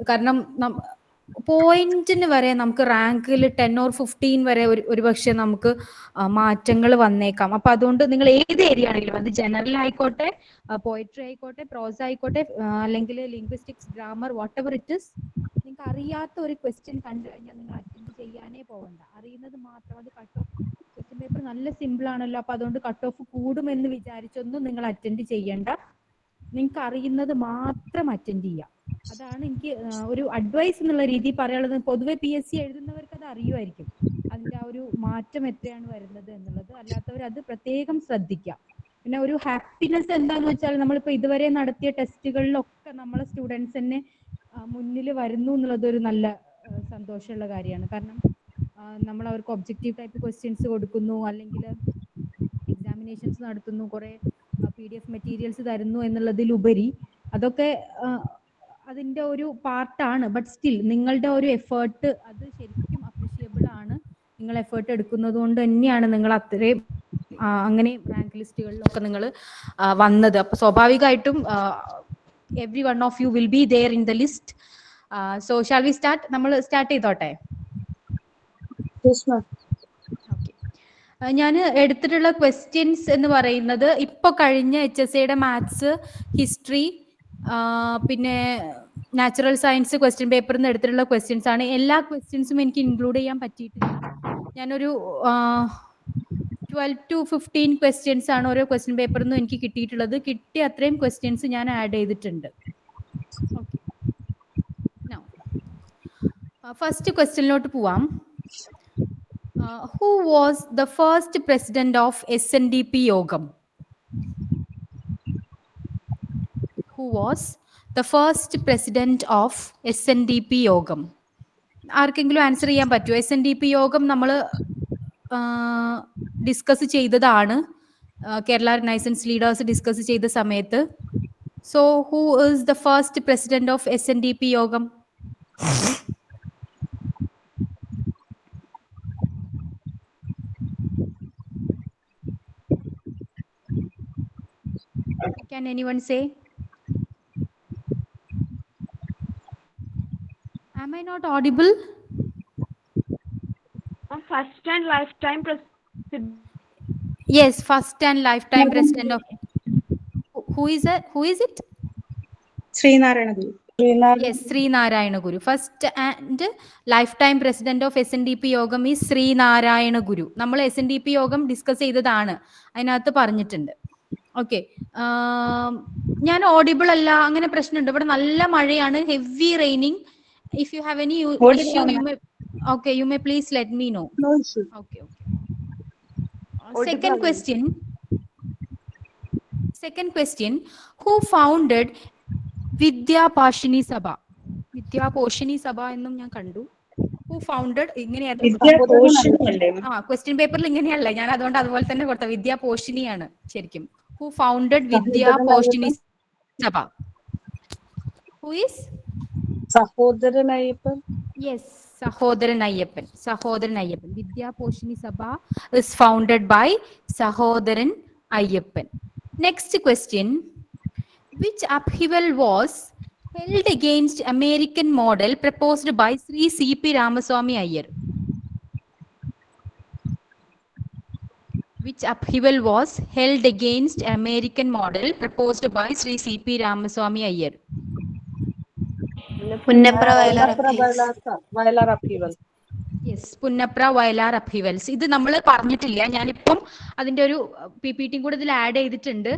കാരണം പോയിന്റിന് വരെ നമുക്ക് റാങ്കിൽ 10 or 15 വരെ ഒരു പക്ഷെ നമുക്ക് മാറ്റങ്ങൾ വന്നേക്കാം. അപ്പൊ അതുകൊണ്ട് നിങ്ങൾ ഏത് ഏരിയ ആണെങ്കിലും, അത് ജനറൽ ആയിക്കോട്ടെ, പോയിട്രി ആയിക്കോട്ടെ, പ്രോസ് ആയിക്കോട്ടെ, അല്ലെങ്കിൽ linguistics, grammar, what ever it is, നിങ്ങൾക്ക് അറിയാത്ത ഒരു ക്വസ്റ്റ്യൻ കണ്ടു കഴിഞ്ഞാൽ നിങ്ങൾ അറ്റൻഡ് ചെയ്യാനേ പോകണ്ട. അറിയുന്നത് മാത്രം, അത് കട്ട് ഓഫ് ക്വസ്റ്റ്യൻ പേപ്പർ നല്ല സിമ്പിൾ ആണല്ലോ, അപ്പൊ അതുകൊണ്ട് കട്ട് ഓഫ് കൂടുമെന്ന് വിചാരിച്ചൊന്നും നിങ്ങൾ അറ്റൻഡ് ചെയ്യണ്ട. നിങ്ങൾക്ക് അറിയുന്നത് മാത്രം അറ്റൻഡ് ചെയ്യാം. അതാണ് എനിക്ക് ഒരു അഡ്വൈസ് എന്നുള്ള രീതി പറയാനുള്ളത്. പൊതുവെ PSC എഴുതുന്നവർക്ക് അത് അറിയുമായിരിക്കും, അതിന്റെ ആ ഒരു മാറ്റം എത്രയാണ് വരുന്നത് എന്നുള്ളത്. അല്ലാത്തവർ അത് പ്രത്യേകം ശ്രദ്ധിക്കാം. പിന്നെ ഒരു ഹാപ്പിനെസ് എന്താന്ന് വെച്ചാൽ, നമ്മളിപ്പോ ഇതുവരെ നടത്തിയ ടെസ്റ്റുകളിലൊക്കെ നമ്മളെ സ്റ്റുഡൻസ് തന്നെ മുന്നിൽ വരുന്നു എന്നുള്ളത് ഒരു നല്ല സന്തോഷമുള്ള കാര്യമാണ്. കാരണം നമ്മൾ അവർക്ക് ഒബ്ജക്റ്റീവ് ടൈപ്പ് ക്വസ്റ്റ്യൻസ് കൊടുക്കുന്നു, അല്ലെങ്കിൽ എക്സാമിനേഷൻസ് നടത്തുന്നു, കുറെ PDF മെറ്റീരിയൽസ് തരുന്നു എന്നുള്ളതിലുപരി അതൊക്കെ അതിന്റെ ഒരു പാർട്ടാണ്. ബട്ട് സ്റ്റിൽ നിങ്ങളുടെ ഒരു എഫേർട്ട് അത് ശരിക്കും അപ്രിഷിയബിൾ ആണ്. നിങ്ങൾ എഫേർട്ട് എടുക്കുന്നത് കൊണ്ട് തന്നെയാണ് നിങ്ങൾ അത്രയും അങ്ങനെ റാങ്ക് ലിസ്റ്റുകളിലൊക്കെ നിങ്ങൾ വന്നത്. അപ്പൊ സ്വാഭാവികമായിട്ടും every one of you will be there in the list. So shall we start? നമ്മൾ സ്റ്റാർട്ട് ചെയ്തോട്ടെ? ഞാൻ എടുത്തിട്ടുള്ള ക്വസ്റ്റ്യൻസ് എന്ന് പറയുന്നത് ഇപ്പൊ കഴിഞ്ഞ HSAയുടെ മാത്സ്, ഹിസ്റ്ററി, പിന്നെ നാച്ചുറൽ സയൻസ് ക്വസ്റ്റ്യൻ പേപ്പറിൽ നിന്ന് എടുത്തിട്ടുള്ള ക്വസ്റ്റ്യൻസ് ആണ്. എല്ലാ ക്വസ്റ്റ്യൻസും എനിക്ക് ഇൻക്ലൂഡ് ചെയ്യാൻ പറ്റിയിട്ടില്ല. ഞാനൊരു 12 to 15 ക്വസ്റ്റ്യൻസ് ആണ് ഓരോ ക്വസ്റ്റ്യൻ പേപ്പറിൽ നിന്നും എനിക്ക് കിട്ടിയിട്ടുള്ളത്. കിട്ടിയ അത്രയും ക്വസ്റ്റ്യൻസ് ഞാൻ ആഡ് ചെയ്തിട്ടുണ്ട്. ഓക്കെ, ഫസ്റ്റ് ക്വസ്റ്റ്യനിലോട്ട് പോവാം. Who was the first president of SNDP Yogam? Who was the first president of SNDP Yogam? ആർക്കെങ്കിലും ആൻസർ ചെയ്യാൻ പറ്റുമോ? SNDP യോഗം നമ്മൾ ഡിസ്കസ് ചെയ്തതാണ്, കേരള റിനൈസൻസ് ലീഡേഴ്സ് ഡിസ്കസ് ചെയ്ത സമയത്ത്. So who is the first president of SNDP യോഗം? Can anyone say? Am I not audible? First and lifetime president. Yes, first and lifetime president of. Who is it? Sri Narayana Guru. Yes, Sri Narayana Guru. First and lifetime president of SNDP യോഗം is Sri Narayana Guru. നമ്മൾ SNDP യോഗം discuss ചെയ്തതാണ്, അതിനകത്ത് പറഞ്ഞിട്ടുണ്ട്. Okay, ഞാൻ audible അല്ല, അങ്ങനെ പ്രശ്നമുണ്ട്. ഇവിടെ നല്ല മഴയാണ്, heavy raining. If you have any issue you may please let me know. No issue. Okay. Second question, who founded Vidyaposhini Sabha? Vidyaposhini Sabha എന്നും ഞാൻ കണ്ടു. Who founded? ക്വസ്റ്റ്യൻ പേപ്പറിൽ ഇങ്ങനെയല്ല, ഞാൻ അതുകൊണ്ട് അതുപോലെ തന്നെ കൊടുത്ത വിദ്യാപോഷിനിയാണ് ശരിക്കും. Who founded Vidyaposhini Sabha? Who is? Sahodaran Ayyappan. Yes, Sahodaran Ayyappan. Vidyaposhini Sabha is founded by Sahodaran Ayyappan. Next question, which upheaval was held against American model proposed by Sri C.P. Ramaswamy Iyer? Which upheaval was held against American model proposed by Sri C.P. Ramaswamy Iyer? Vailar upheaval. Yes, Punnapra Vailar upheavals. ഇത് നമ്മൾ പറഞ്ഞിട്ടില്ല, ഞാനിപ്പം അതിന്റെ ഒരു PPT കൂടെ ഇതിൽ add ചെയ്തിട്ടുണ്ട്.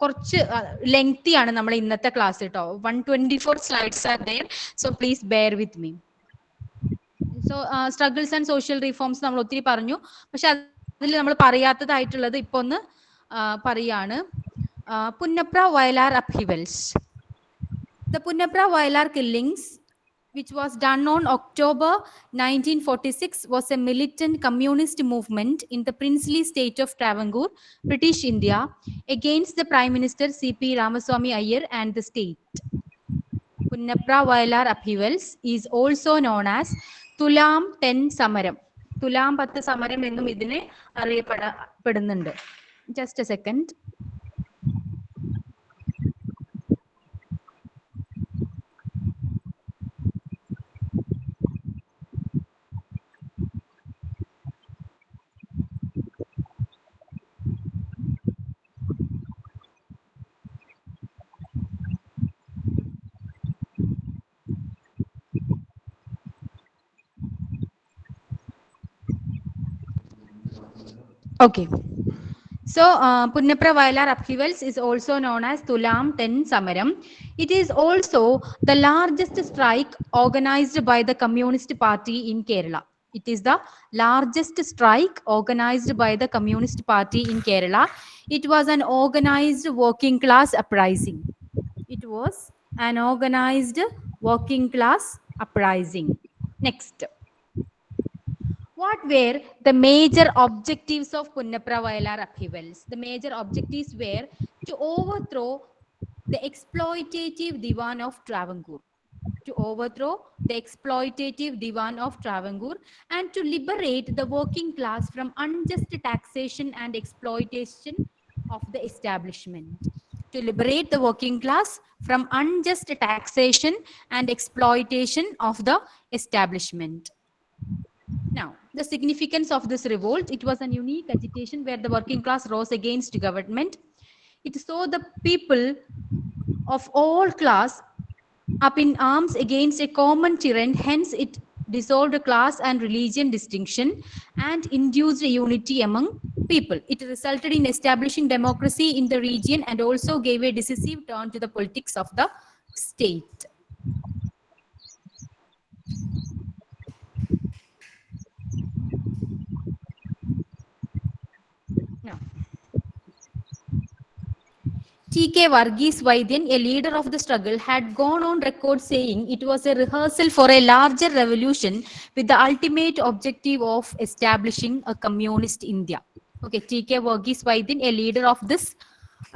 കുറച്ച് ലെങ്തി ആണ് നമ്മൾ ഇന്നത്തെ ക്ലാസ് കേട്ടോ. 124 slides are there, so please bear with me. So struggles and social reforms നമ്മൾ ഒത്തിരി പറഞ്ഞു, പക്ഷെ അതിൽ നമ്മൾ പറയാത്തതായിട്ടുള്ളത് ഇപ്പൊ ഒന്ന് പറയാണ്. Punnapra Vailar upheavals. The Punnapra Vailar killings, which was done on October 1946, was a militant communist movement in the princely state of Travancore, British India, against the Prime Minister C.P. Ramaswamy Iyer and the state. Punnapra Vailar upheavals is also known as Thulam 10 Samaram. Thulam 10 Samaram എന്നും ഇതിനെ അറിയപ്പെടുന്നുണ്ട്. Just a second. Okay. So, Punnapra Vayalar upheavals is also known as Thulam 10 Samaram. It is also the largest strike organized by the Communist Party in Kerala. It is the largest strike organized by the Communist Party in Kerala. It was an organized working class uprising. It was an organized working class uprising. Next. What were the major objectives of Punnapra Vayalar upheavals? The major objectives were to overthrow the exploitative Divan of Travancore, to overthrow the exploitative Divan of Travancore, and to liberate the working class from unjust taxation and exploitation of the establishment. To liberate the working class from unjust taxation and exploitation of the establishment. Now, the significance of this revolt, it was a unique agitation where the working class rose against government. It saw the people of all class up in arms against a common tyrant. Hence, it dissolved class and religion distinction and induced a unity among people. It resulted in establishing democracy in the region and also gave a decisive turn to the politics of the state. Now, T.K. Varghese Vaidyan, a leader of the struggle, had gone on record saying it was a rehearsal for a larger revolution with the ultimate objective of establishing a communist India. Okay, T.K. Varghese Vaidyan, a leader of this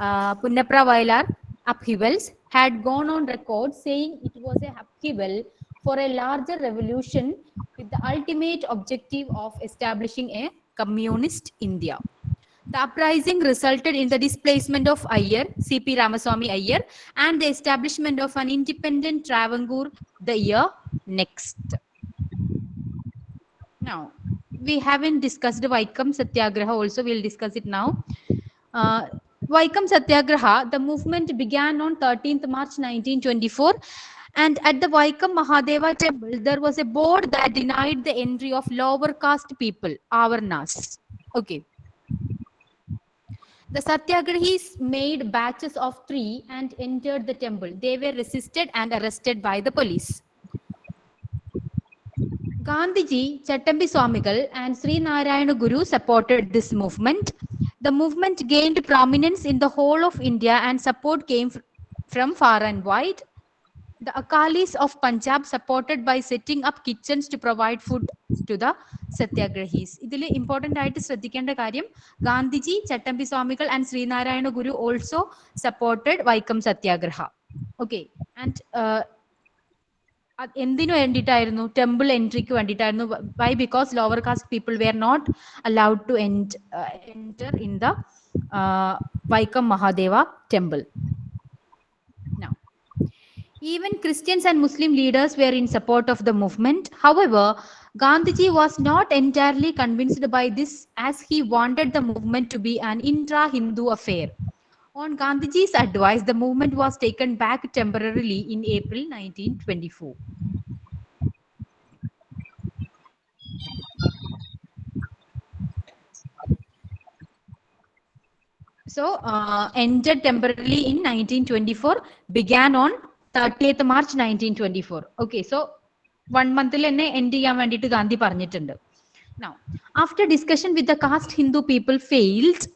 Punnapra Vayalar upheavals, had gone on record saying it was a upheaval for a larger revolution with the ultimate objective of establishing a communist India. The uprising resulted in the displacement of Iyer, C.P. Ramaswamy Iyer, and the establishment of an independent Travancore the year next. Now, we haven't discussed Vaikam Satyagraha also, we'll discuss it now. Vaikam Satyagraha, the movement began on 13th March 1924, and at the Vaikam Mahadeva temple, there was a board that denied the entry of lower caste people, Avarnas. Okay. The Satyagrahis made batches of 3 and entered the temple. They were resisted and arrested by the police. Gandhiji, Chattambi Swamigal and Sri Narayana Guru supported this movement. The movement gained prominence in the whole of India and support came from far and wide. The Akalis of Punjab supported by setting up kitchens to provide food to the Satyagrahis. This is important. Gandhiji, Chattambi Swamigal and Sri Narayana Guru also supported Vaikam Satyagraha. Okay. And temple entry. Why? Because lower caste people were not allowed to enter in the Vaikam Mahadeva temple. Now, even Christians and Muslim leaders were in support of the movement. However, Gandhiji was not entirely convinced by this, as he wanted the movement to be an intra-Hindu affair. On Gandhiji's advice, the movement was taken back temporarily in April 1924. So, ended temporarily in 1924, began on 30th March 1924. Okay, so 1 month end cheyan vendittu Gandhi parnittundu. Now, after discussion with the caste Hindu people failed,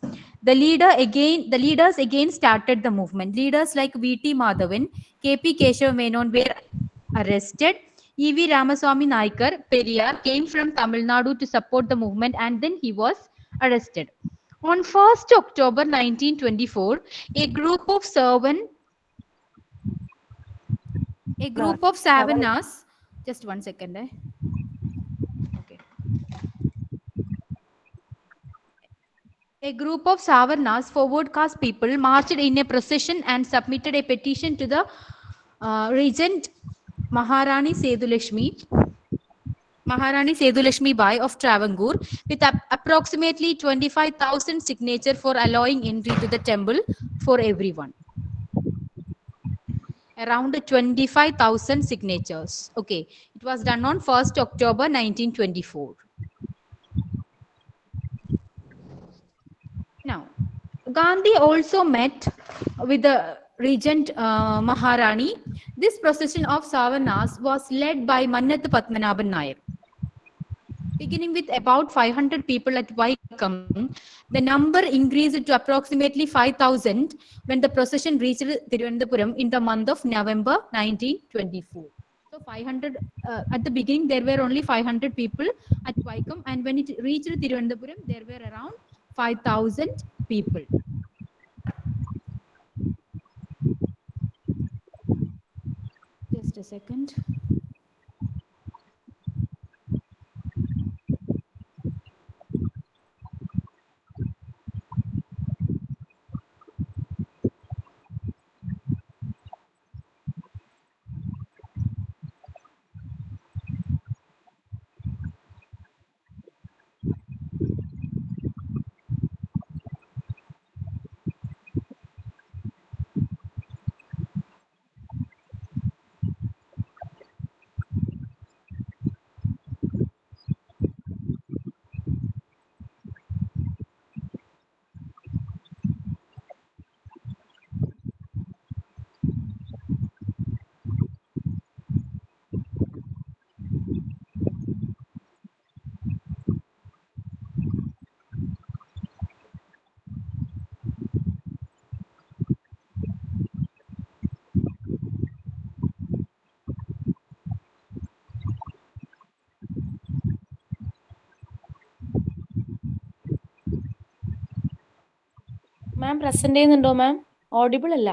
the leaders again started the movement. Leaders like V.T. Madhavan, K.P. Keshav Menon were arrested. E.V. Ramaswamy Naikar, Periyar, came from Tamil Nadu to support the movement and then he was arrested. On 1st October 1924, a group of Savarnas, just 1 second. Okay. A group of Savarnas, forward caste people, marched in a procession and submitted a petition to the Regent Maharani Sedulakshmi Bai of Travancore with approximately 25,000 signatures for allowing entry to the temple for everyone. Around 25,000 signatures. Okay, it was done on 1st October 1924. Gandhi also met with the regent Maharani. This procession of Savanas was led by Mannath Padmanabhan Nair. Beginning with about 500 people at Vaikam, the number increased to approximately 5,000 when the procession reached Thiruvananthapuram in the month of November 1924. So 500, at the beginning there were only 500 people at Vaikam, and when it reached Thiruvananthapuram there were around 5,000 people. Just a second. Ma'am present ചെയ്യുന്നുണ്ടോ മാം? Audible അല്ല.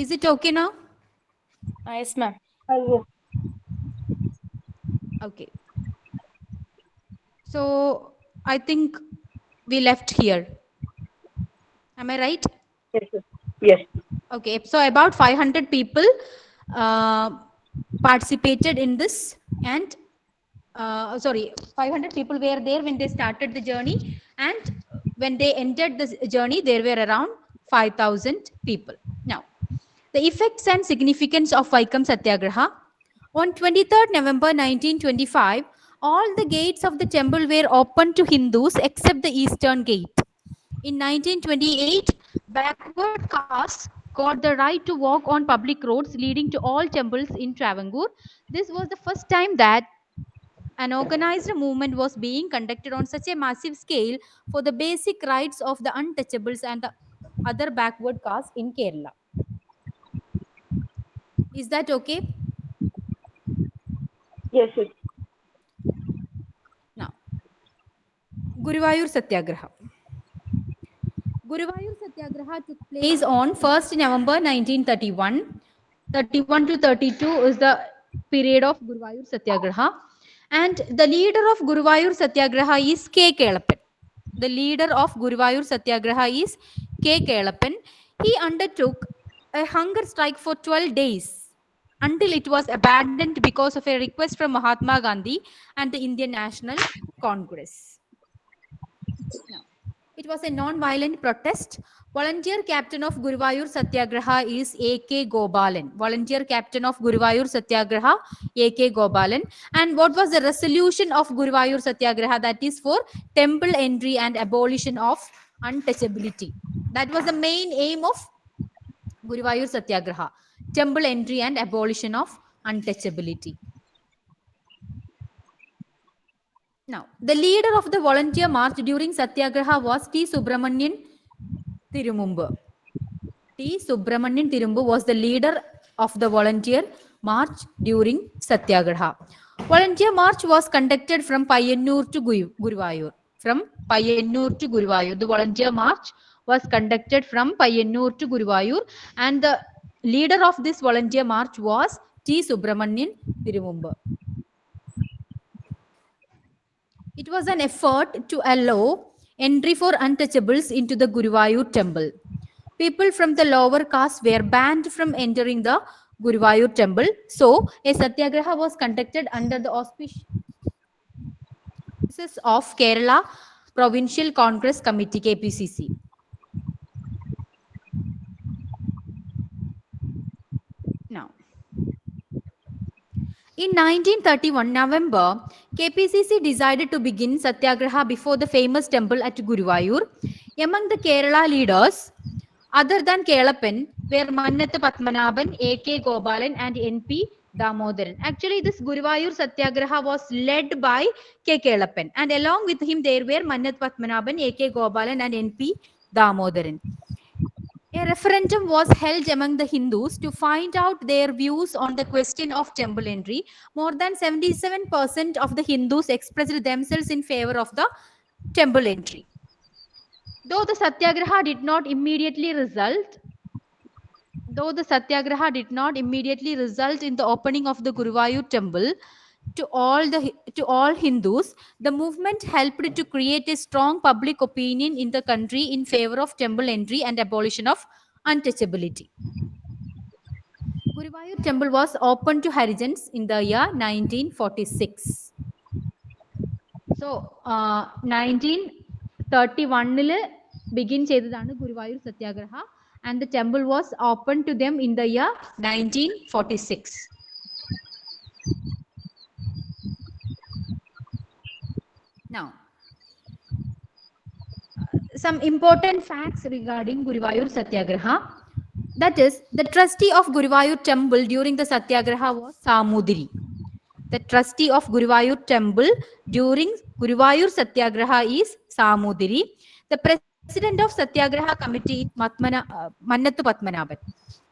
Is it okay now? Yes ma'am. Okay. So I think we left here. Am I right? Yes. Okay. So about 500 people participated in this, and 500 people were there when they started the journey, and when they entered the journey, there were around 5,000 people. Now, the effects and significance of Vaikam Satyagraha. On 23rd November 1925, all the gates of the temple were open to Hindus except the eastern gate. In 1928, backward castes got the right to walk on public roads leading to all temples in Travancore. This was the first time that an organized movement was being conducted on such a massive scale for the basic rights of the untouchables and the other backward castes in Kerala. Is that okay? Yes. Now, Guruvayur Satyagraha. Guruvayur Satyagraha took place on 1st November 1931. 31 to 32 is the period of Guruvayur Satyagraha. And the leader of Guruvayur Satyagraha is K. Kelappan. The leader of Guruvayur Satyagraha is K. Kelappan. He undertook a hunger strike for 12 days until it was abandoned because of a request from Mahatma Gandhi and the Indian National Congress. Now, it was a non-violent protest. Volunteer captain of Guruvayur Satyagraha is A.K. Gopalan. Volunteer captain of Guruvayur Satyagraha, A.K. Gopalan. And what was the resolution of Guruvayur Satyagraha? That is for temple entry and abolition of untouchability. That was the main aim of Guruvayur Satyagraha. Temple entry and abolition of untouchability. Now, the leader of the volunteer march during Satyagraha was T. Subramanian Tirumumbu. T. Subramanian Tirumbu was the leader of the volunteer march during Satyagraha. Volunteer march was conducted from Payyanur to Guruvayur. From Payyanur to Guruvayur. The volunteer march was conducted from Payyanur to Guruvayur, and the leader of this volunteer march was T. Subramanian Tirumumbu. It was an effort to allow entry for untouchables into the Guruvayur temple. People from the lower caste were banned from entering the Guruvayur temple. So, a satyagraha was conducted under the auspices of Kerala Provincial Congress Committee, KPCC. Now, In 1931 November, KPCC decided to begin Satyagraha before the famous temple at Guruvayur. Among the Kerala leaders, other than Kelappan, were Mannathu Padmanabhan, A.K. Gopalan, and N.P. Damodaran. Actually, this Guruvayur Satyagraha was led by K. Kelappan, and along with him there were Mannathu Padmanabhan, A.K. Gopalan, and N.P. Damodaran. A referendum was held among the Hindus to find out their views on the question of temple entry. More than 77% of the Hindus expressed themselves in favor of the temple entry. Though the Satyagraha did not immediately result in the opening of the Guruvayur temple to all Hindus, the movement helped to create a strong public opinion in the country in favor of temple entry and abolition of untouchability. Guruvayur temple was opened to Harijans in the year 1946. So, 1931 begin ചെയ്തതാണ് Guruvayur Satyagraha, and the temple was opened to them in the year 1946. Now, some important facts regarding Guruvayur Satyagraha. That is, the trustee of Guruvayur temple during the Satyagraha was Samudri. The trustee of Guruvayur temple during Guruvayur Satyagraha is Samudri. The president of Satyagraha committee is Mannathu Padmanabhan.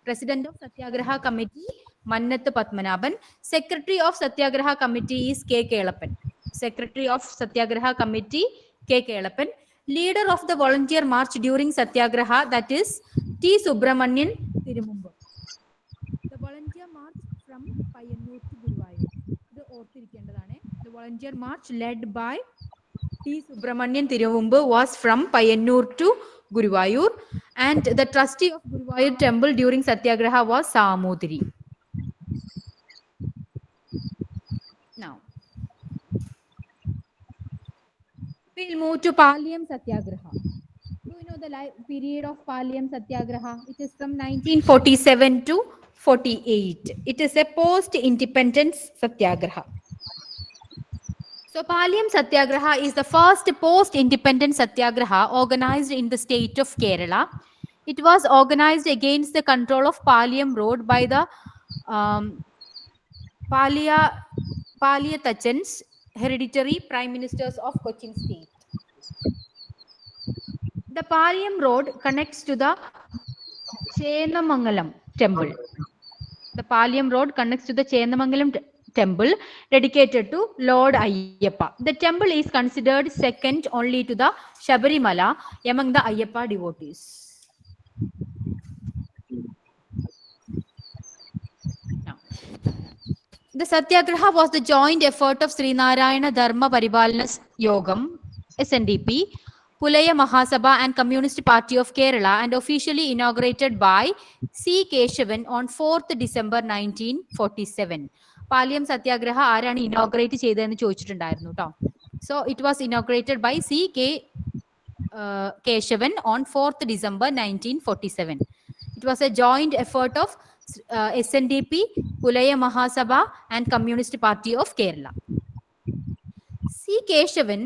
President of Satyagraha committee, Mannathu Padmanabhan. Secretary of Satyagraha committee is K. Kelappan. Secretary of Satyagraha committee, K. Kelappan. Leader of the volunteer march during Satyagraha, that is T. Subramanian Tirumumbu. The volunteer march from Payyanur to Guruvayur. The volunteer march led by T. Subramanian Tirumumbu was from Payyanur to Guruvayur, and the trustee of Guruvayur temple during Satyagraha was Samudri. Now, we'll move to Palyam Satyagraha. Do you know the period of Palyam Satyagraha? It is from 1947 to 48. It is a post-independence Satyagraha. So, Palyam Satyagraha is the first post-independence Satyagraha organized in the state of Kerala. It was organized against the control of Palyam Road by the Palyatachans, hereditary prime ministers of Cochin state. The Palyam Road connects to the Chenamangalam temple. The Palyam Road connects to the Chenamangalam temple dedicated to Lord Ayyappa. The temple is considered second only to the Shabarimala among the Ayyappa devotees. Now, the Satyagraha was the joint effort of Srinarayana Dharma Paribalana Yogam, SNDP, Pulaya Mahasabha and Communist Party of Kerala, and officially inaugurated by C. Keshavan on 4th December 1947. Palyam Satyagraha ആരാണ് inaugurate ചെയ്തതെന്ന് ചോദിച്ചിട്ടുണ്ടായിരുന്നു കേട്ടോ. So it was inaugurated by C. Keshavan on 4th December 1947. It was a joint effort of SNDP, Pulaya Mahasabha and Communist Party of Kerala. C. Keshavan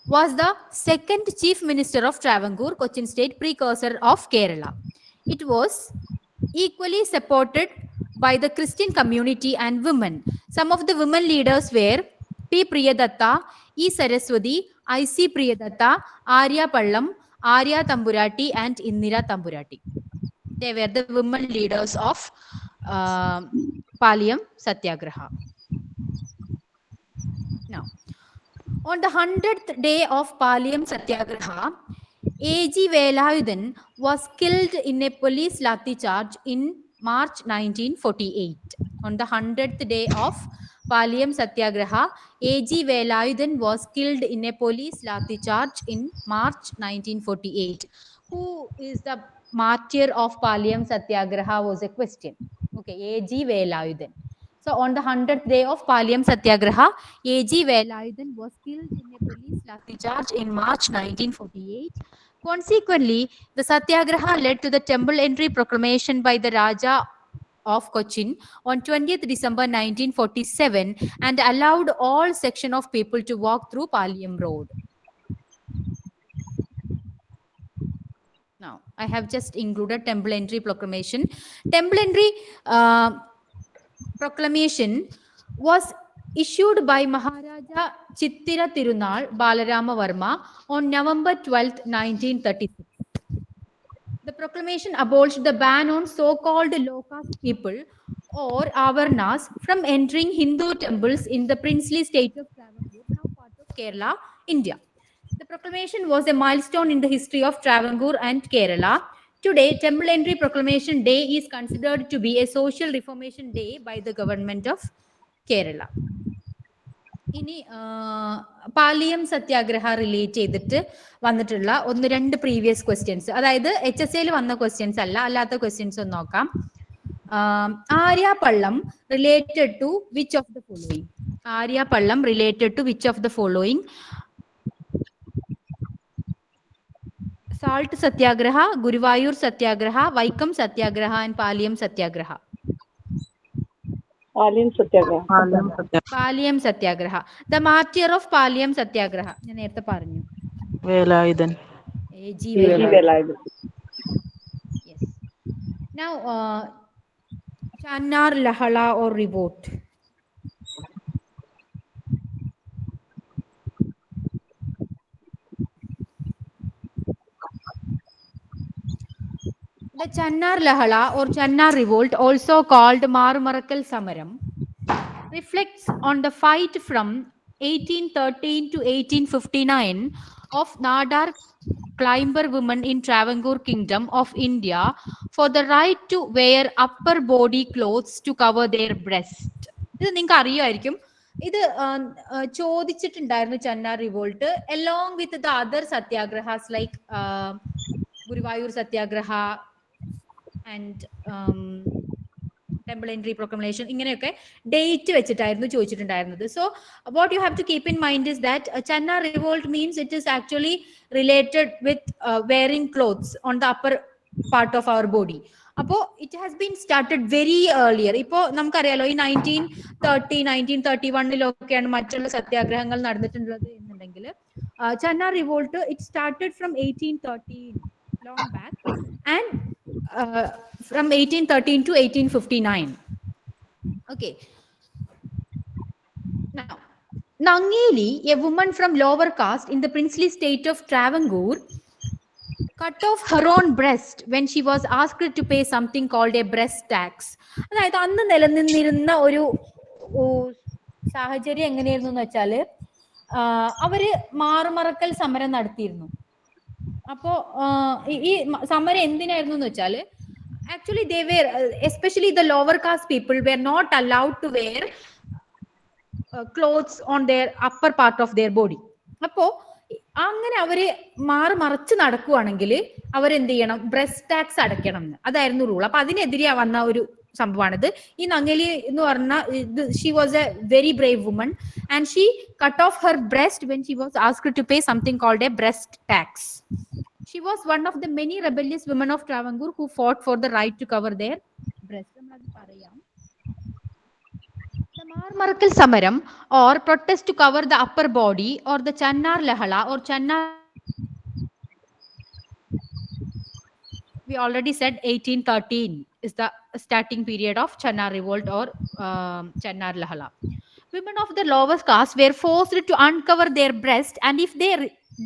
was the second chief minister of Travancore, Cochin state, precursor of Kerala. It was equally supported by the Christian community and women. Some of the women leaders were P. Priyadatta, E. Saraswati, I.C. Priyadatta, Arya Pallam, Arya Tamburati, and Indira Tamburati. They were the women leaders of Palyam Satyagraha. Now, on the 100th day of Palyam Satyagraha, A.G. Velayudan was killed in a police lathi charge in March 1948. On the 100th day of Palyam Satyagraha, A.G. Velayudan was killed in a police lathi charge in March 1948. Who is the martyr of Palyam Satyagraha was a question. Okay, A.G. Velayudan. So on the 100th day of Palyam Satyagraha, A.G. Velayudan was killed in a police lathi charge in March 1948. Consequently, the Satyagraha led to the temple entry proclamation by the Raja of Cochin on 20th December 1947 and allowed all section of people to walk through Palyam Road? Now, I have just included Temple Entry Proclamation. Temple Entry Proclamation was issued by Maharaja Chittira Tirunal Balarama Varma on November 12th, 1936. The proclamation abolished the ban on so-called low-caste people or Avarnas from entering Hindu temples in the princely state of Travancore, now part of Kerala, India. The proclamation was a milestone in the history of Travancore and Kerala. Today, Temple Entry Proclamation Day is considered to be a social reformation day by the government of Kerala. ഇനി പാലിയം സത്യാഗ്രഹ relate ചെയ്തിട്ട് വന്നിട്ടുള്ള 1-2 previous questions, അതായത് HSAയിൽ വന്ന questions അല്ലാത്ത questions ഒന്ന് നോക്കാം. Arya Pallam related to which of the following? Arya Pallam related to which of the following? Salt Satyagraha, Guruvayur Satyagraha, Vaikom Satyagraha and Paliyam Satyagraha. Paliyam Satyagraha. The martyr of Paliyam Satyagraha ഞാൻ നേരത്തെ പറഞ്ഞു, Velayudhan. AG Velayudhan. Yes. Now, Channar Lahala or revolt. The Channar Lahala or Channar revolt, also called Marmarakal Samaram, reflects on the fight from 1813 to 1859 of Nadar climber women in Travancore Kingdom of India for the right to wear upper body clothes to cover their breast. ഇത് നിങ്ങൾക്ക് അറിയുമായിരിക്കും. ഇത് ചോദിച്ചിട്ടുണ്ടായിരുന്നു Channar revolt along with the other satyagrahas like Guruvayur Satyagraha and Temple Entry Proclamation, ഇങ്ങനെയൊക്കെ date വെച്ചിട്ടായിരുന്നു ചോദിച്ചിട്ടുണ്ടായിരുന്നത്. So what you have to keep in mind is that Channar revolt means it is actually related with wearing clothes on the upper part of our body. അപ്പോൾ it has been started very earlier. ഇപ്പോൾ നമുക്കറിയാലോ ഈ 1931 മറ്റുള്ള സത്യാഗ്രഹങ്ങൾ നടന്നിട്ടുള്ളത് എന്നുണ്ടെങ്കിൽ Channar revolt it started from 1813 long back and from 1813 to 1859. Okay. Now, Nangeli, a woman from lower caste in the princely state of Travancore, cut off her own breast when she was asked to pay something called a breast tax. അതായത് അന്ന് നിലനിന്നിരുന്ന ഒരു സാഹചര്യം എങ്ങനെയായിരുന്നു എന്ന് വെച്ചാല് അവര് മാറുമറക്കൽ സമരം നടത്തിയിരുന്നു. അപ്പോ ഈ സമരം എന്തിനായിരുന്നു എന്ന് വെച്ചാല് actually they were especially the lower caste people were not allowed to wear clothes on their upper part of their body. അപ്പോ അങ്ങനെ അവര് മറച്ച് നടക്കുവാണെങ്കിൽ അവരെന്ത് ചെയ്യണം? ബ്രസ്റ്റ് ടാക്സ് അടയ്ക്കണം എന്ന്, അതായിരുന്നു റൂൾ. അപ്പൊ അതിനെതിരെ വന്ന ഒരു സംഭവമാണിത്. ഈ നങ്ങേലി എന്ന് പറഞ്ഞ she was a very brave woman and she cut off her breast when she was asked to pay something called a breast tax. She was one of the many rebellious women of Travancore who fought for the right to cover their breast. The Marmarakal Samaram or protest to cover the upper body or the Channar Lahala or Channar, we already said 1813 is the starting period of Channar revolt or Channar Lahala. Women of the lowest caste were forced to uncover their breast, and if they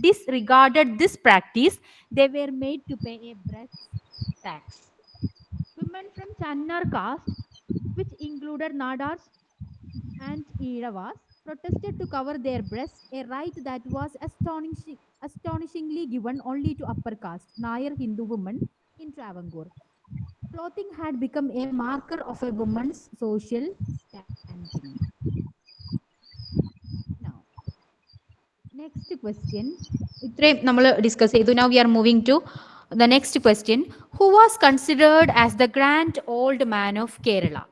disregarded this practice, they were made to pay a breast tax. Women from Channar caste, which included Nadars and Iravas, protested to cover their breasts, a right that was astonishingly given only to upper caste Nayar Hindu women in Travancore. Clothing had become a marker of a woman's social standing. Now, next question. ഇത്രയും നമ്മൾ discuss ചെയ്തു. Now we are moving to the next question. Who was considered as the grand old man of Kerala?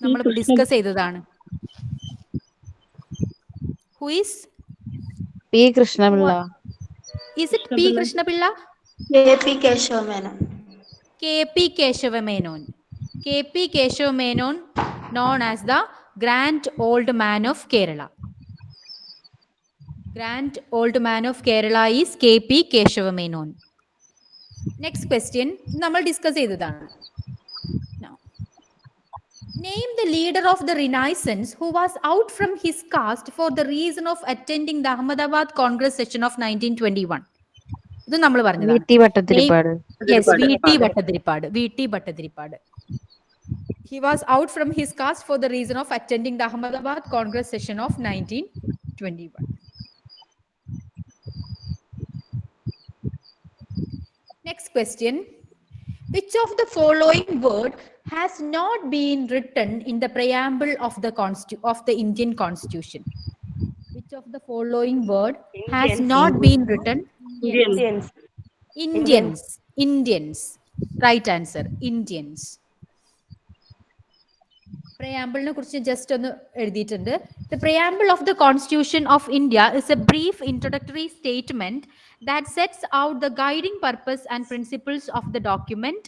നമ്മൾ discuss ചെയ്തതാണ്. Who is? P. Krishnapilla. Is it P. Krishnapilla? KP Keshav Menon. KP Keshava Menon. KP Keshava Menon, known as the Grand Old Man of Kerala. Grand Old Man of Kerala is KP Keshava Menon. Next question, നമ്മൾ discuss ചെയ്തതാണ്. Now, name the leader of the Renaissance who was out from his caste for the reason of attending the Ahmedabad Congress session of 1921. ഇത് നമ്മൾ പറഞ്ഞതാണ്. VT Bhattathiripad. Yes, VT Bhattathiripad. VT Bhattathiripad. He was out from his caste for the reason of attending the Ahmedabad Congress session of 1921. Next question. Which of the following word has not been written in the preamble of the Indian Constitution? Which of the following word has not been written? Indians. Indians. Right answer. Indians. Preamble കുറിച്ച് just ഒന്ന് എഴുതിയിട്ടുണ്ട്. The preamble of the Constitution of India is a brief introductory statement that sets out the guiding purpose and principles of the document,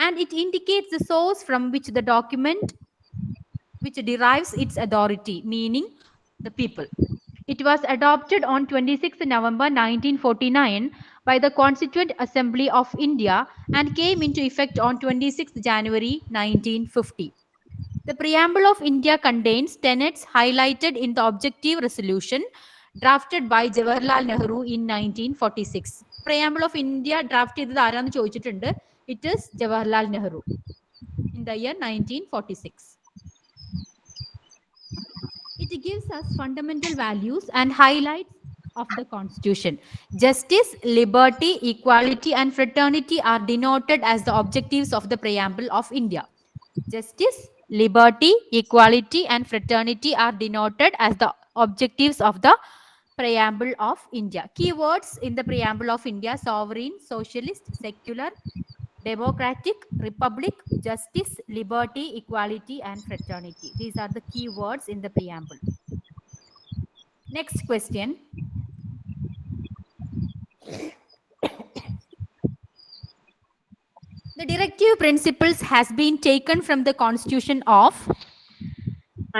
and it indicates the source from which the document which derives its authority, meaning the people. It was adopted on 26th November 1949 by the Constituent Assembly of India and came into effect on 26th January 1950. The Preamble of India contains tenets highlighted in the Objective Resolution drafted by Jawaharlal Nehru in 1946. Preamble of India drafted ആരാന്ന് ചോദിച്ചിട്ടുണ്ട്. It is Jawaharlal Nehru in the year 1946. It gives us fundamental values and highlights of the Constitution. Justice, liberty, equality, and fraternity are denoted as the objectives of the Preamble of India. Justice, liberty, equality, and fraternity are denoted as the objectives of the Preamble of India. Keywords in the Preamble of India: sovereign, socialist, secular, democratic, republic, justice, liberty, equality, and fraternity. These are the key words in the preamble. Next question. The directive principles has been taken from the Constitution of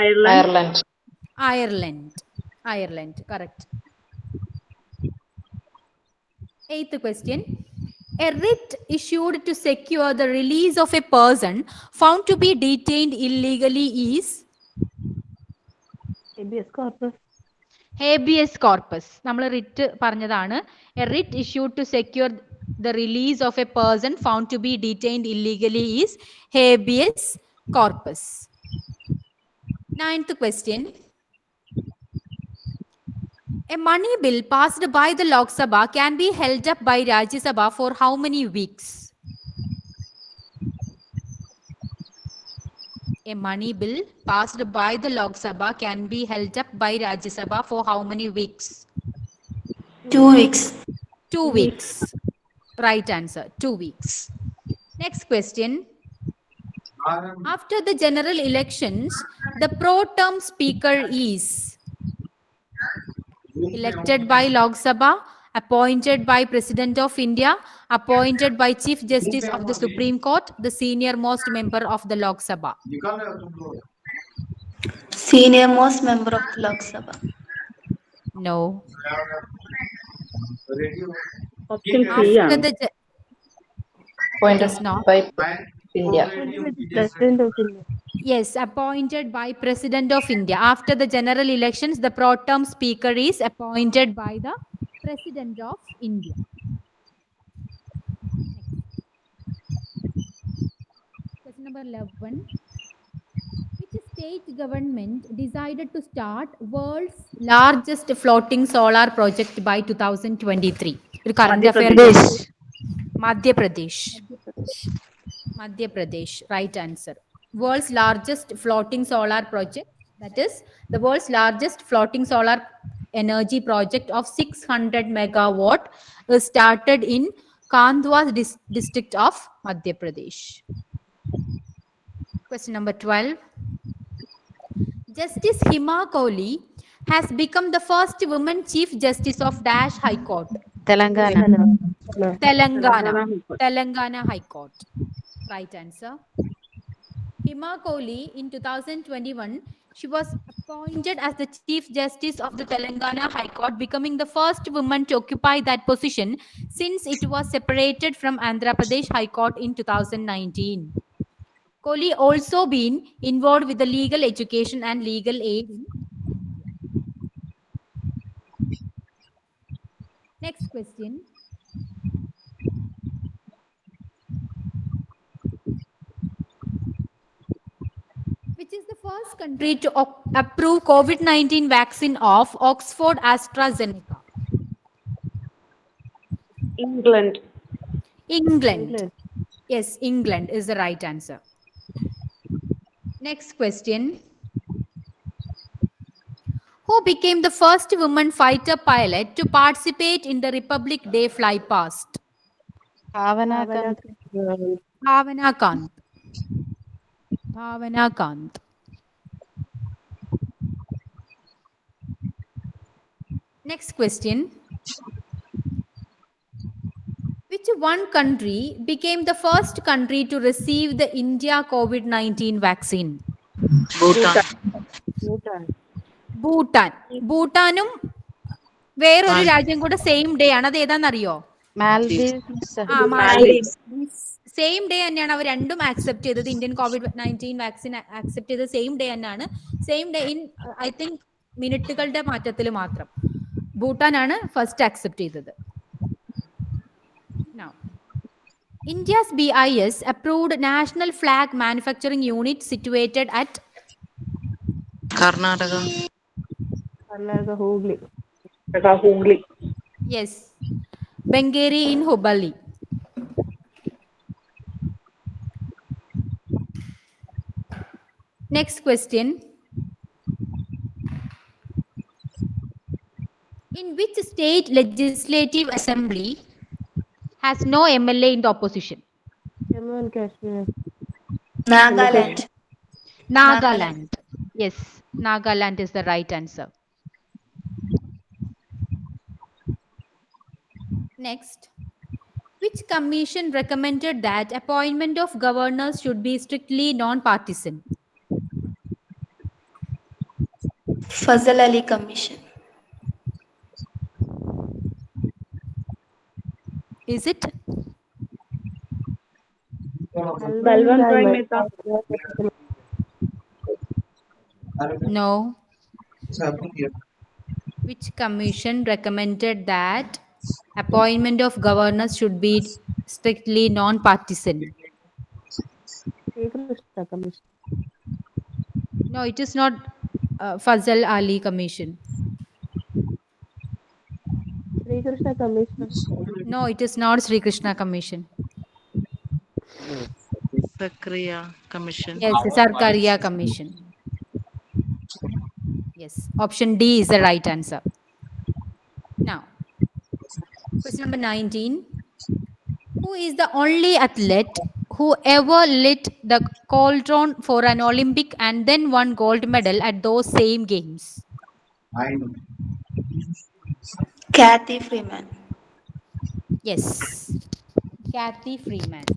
Ireland. Ireland, correct. Eighth question. A writ issued to secure the release of a person found to be detained illegally is habeas corpus. നമ്മൾ writ പറഞ്ഞതാണ്. A writ issued to secure the release of a person found to be detained illegally is habeas corpus. Ninth question. A money bill passed by the Lok Sabha can be held up by Rajya Sabha for how many weeks? A money bill passed by the Lok Sabha can be held up by Rajya Sabha for how many weeks? 2 weeks. 2 weeks. Right answer. 2 weeks. Next question. After the general elections, the pro-term speaker is elected by Lok Sabha, appointed by President of India, appointed by Chief Justice of the Supreme Court, the senior most member of the Lok Sabha. Senior most member of Lok Sabha. No. Option C After ആണ്. the Appointed Just not. by India. President of India. Yes, appointed by President of India. After the general elections, the pro-term speaker is appointed by the President of India. Question number 11. Which state government decided to start world's largest floating solar project by 2023? Current affair. Madhya Pradesh. Madhya Pradesh. Right answer. World's largest floating solar project, that is the world's largest floating solar energy project of 600 megawatt is started in Khandwa district of Madhya Pradesh. Question number 12. Justice Hima Kohli has become the first woman Chief Justice of Dash High Court. Telangana. Telangana High Court. Right answer. Hima Kohli in 2021, she was appointed as the Chief Justice of the Telangana High Court, becoming the first woman to occupy that position since it was separated from Andhra Pradesh High Court in 2019. Kohli also been involved with the legal education and legal aid in India. Next question. Which is the first country to approve COVID-19 vaccine of Oxford AstraZeneca? England. England. Yes, England is the right answer. Next question. Who became the first woman fighter pilot to participate in the Republic Day fly past? Bhavana Kant. Bhavana Kant. Bhavana Kant. Next question. Which one country became the first country to receive the India COVID-19 vaccine? Bhutan. Bhutanum വേറൊരു രാജ്യം കൂടെ same day ആണ്. അത് ഏതാണെന്നറിയോ? Maldives. Same day തന്നെയാണ് അവർ രണ്ടും accept ചെയ്തത്. Indian COVID-19 vaccine accept ചെയ്തത് same day തന്നെയാണ്. Same day in I think മിനിറ്റുകളുടെ മാറ്റത്തിൽ മാത്രം. ഭൂട്ടാനാണ് ഫസ്റ്റ് ആക്സെപ്റ്റ് ചെയ്തത്. Now, India's BIS approved national flag manufacturing unit situated at Karnataka. Hooghly. Yes, Bengeri in Hubballi. Next question. In which state legislative assembly has no MLA in the opposition? Jammu and Kashmir. Nagaland. Nagaland. Yes, Nagaland is the right answer. Next. Which commission recommended that appointment of governors should be strictly non-partisan? Fazal Ali Commission. Is it? Balwant Rai Mehta. No. Which commission recommended that appointment of governors should be strictly non-partisan? Sri Krishna Commission. No, it is not Fazal Ali Commission. Sri Krishna Commission. No, it is not Sri Krishna Commission. Sakriya Commission. Yes, Sarkaria Commission. Yes, option D is the right answer. Now, question number 19. Who is the only athlete who ever lit the cauldron for an Olympic and then won gold medal at those same games? Kathy Freeman. Yes, Kathy Freeman.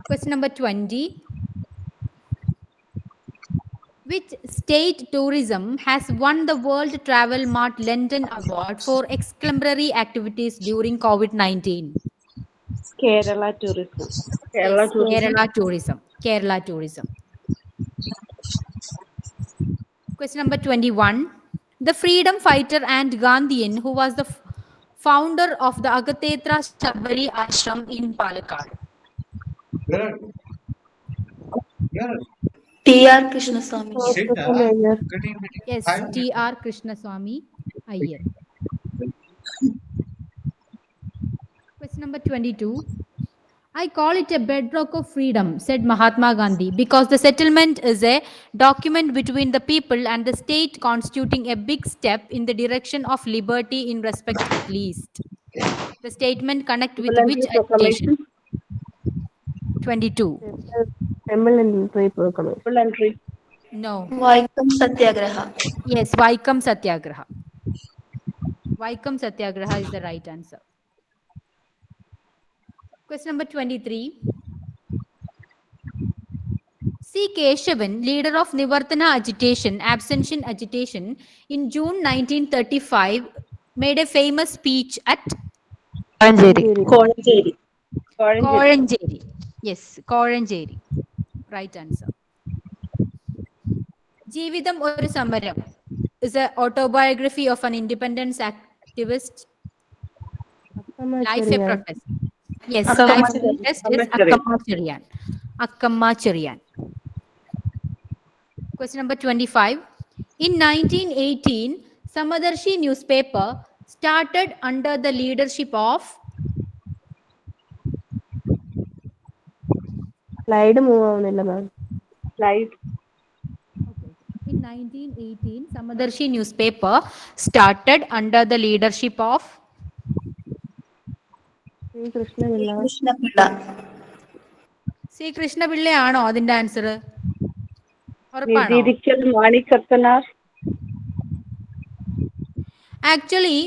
Question number 20. Which state tourism has won the World Travel Mart London Award for exemplary activities during COVID-19? Kerala tourism. Kerala tourism. Kerala tourism. Question number 21. The freedom fighter and Gandhian who was the founder of the Agatetra Shabari Ashram in Palakkad. T.R. Krishnaswamy. Yes, T.R. Krishnaswamy Iyer. Question number 22. I call it a bedrock of freedom, said Mahatma Gandhi, because the settlement is a document between the people and the state constituting a big step in the direction of liberty in respect at least. The statement connect with which agitation? 22. Voluntary Proclamation. No. Vaikam Satyagraha. Yes, Vaikam Satyagraha. Vaikam Satyagraha is the right answer. Question number 23. C. Keshavan, leader of Nivartana agitation, abstention agitation, in June 1935, made a famous speech at Kolancheri. Kolancheri. Yes, Kolancheri. Right answer. Jeevitham Oru Samaram is an autobiography of an independence activist. Life a protest. Yes, life a protest is Akkamma Cheriyan. Akkamma Cheriyan. Question number 25. In 1918, Samadarshi newspaper started under the leadership of Slide move ആവുന്നില്ല മാം. Slide. In 1918, Samadarshi newspaper started under the leadership of Shri Krishnapillai. Krishnapilla. C. Krishnapilla ആണോ അതിന്റെ answer? ഉറപ്പാണോ? നിധിരിക്കൽ Manikkathanar. Actually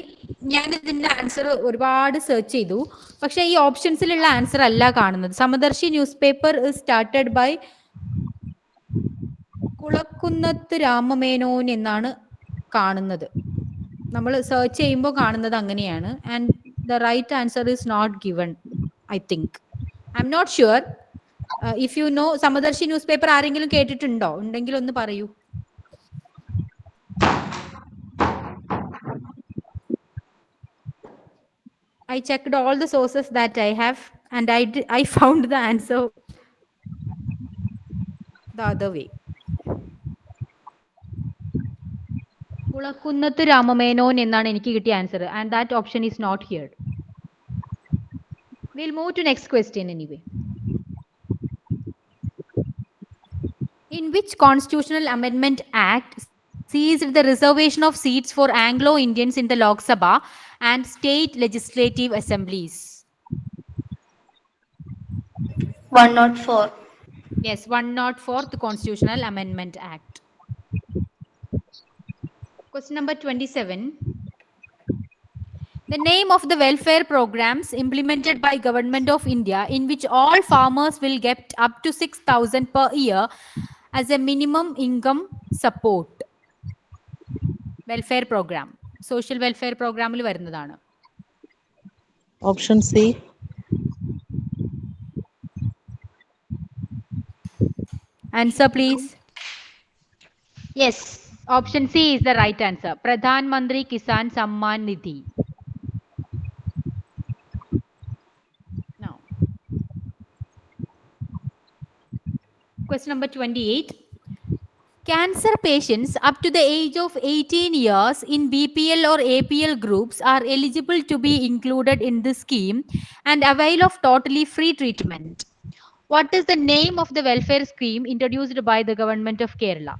ഞാൻ ഇതിന്റെ answer ഒരുപാട് search ചെയ്തു, പക്ഷെ ഈ ഓപ്ഷൻസിലുള്ള ആൻസർ അല്ല കാണുന്നത്. Samadarshi newspaper started by Kulakkunnathu Ramamenon എന്നാണ് കാണുന്നത്. നമ്മൾ സെർച്ച് ചെയ്യുമ്പോൾ കാണുന്നത് അങ്ങനെയാണ്. And the right answer is not given, I think. I'm not sure. If you know Samadarshi newspaper ആരെങ്കിലും കേട്ടിട്ടുണ്ടോ? ഉണ്ടെങ്കിൽ ഒന്ന് പറയൂ. I checked all the sources that I have and I found the answer the other way. കുളക്കുന്നത്ത് Ramamenon എന്നാണ് എനിക്ക് കിട്ടിയ answer, and that option is not here. We'll move to next question anyway. In which constitutional amendment act seized the reservation of seats for Anglo-Indians in the Lok Sabha and state legislative assemblies? 104. Yes, 104th Constitutional Amendment Act. Question number 27. The name of the welfare programs implemented by Government of India in which all farmers will get up to 6,000 per year as a minimum income support. Welfare program. Social welfare program il varunnathanu. Option C. Answer please. Yes, option C is the right answer. Pradhan Mantri Kisan Samman Nidhi. Now, question number 28. Cancer patients up to the age of 18 years in BPL or APL groups are eligible to be included in this scheme and avail of totally free treatment. What is the name of the welfare scheme introduced by the government of Kerala?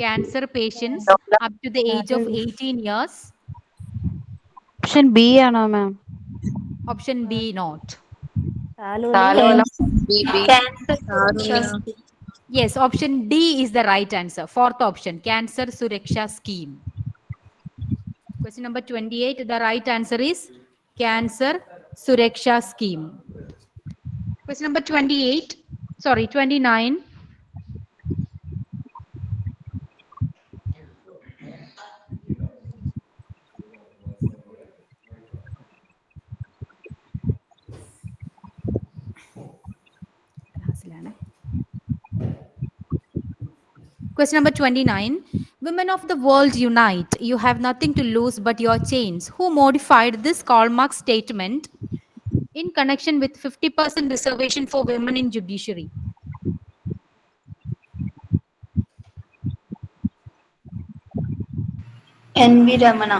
Cancer patients up to the age of 18 years. Option B ആണോ മാം? Option B not. Cancer Suraksha Scheme. Yes, option D is the right answer. Fourth option, Cancer Suraksha Scheme. Question number 28, the right answer is Cancer Suraksha Scheme. Question number 29. Question number 29. Women of the world unite. You have nothing to lose but your chains. Who modified this Karl Marx statement in connection with 50% reservation for women in judiciary? N.V. Ramana.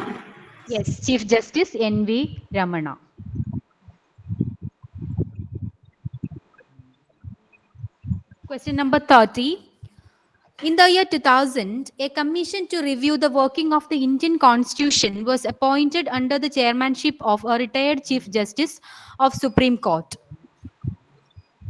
Yes, Chief Justice N.V. Ramana. Question number 30. In the year 2000, a commission to review the working of the Indian Constitution was appointed under the chairmanship of a retired Chief Justice of Supreme Court.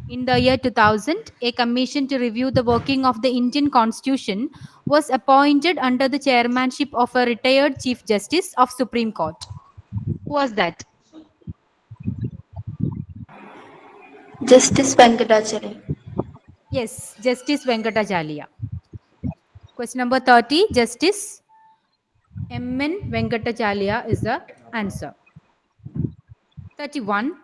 In the year 2000, a commission to review the working of the Indian Constitution was appointed under the chairmanship of a retired Chief Justice of Supreme Court. Who was that? Justice Venkatacharya. Yes, Justice Venkatacharya. Question number 30, Justice M.N. Venkatacharya is the answer. 31.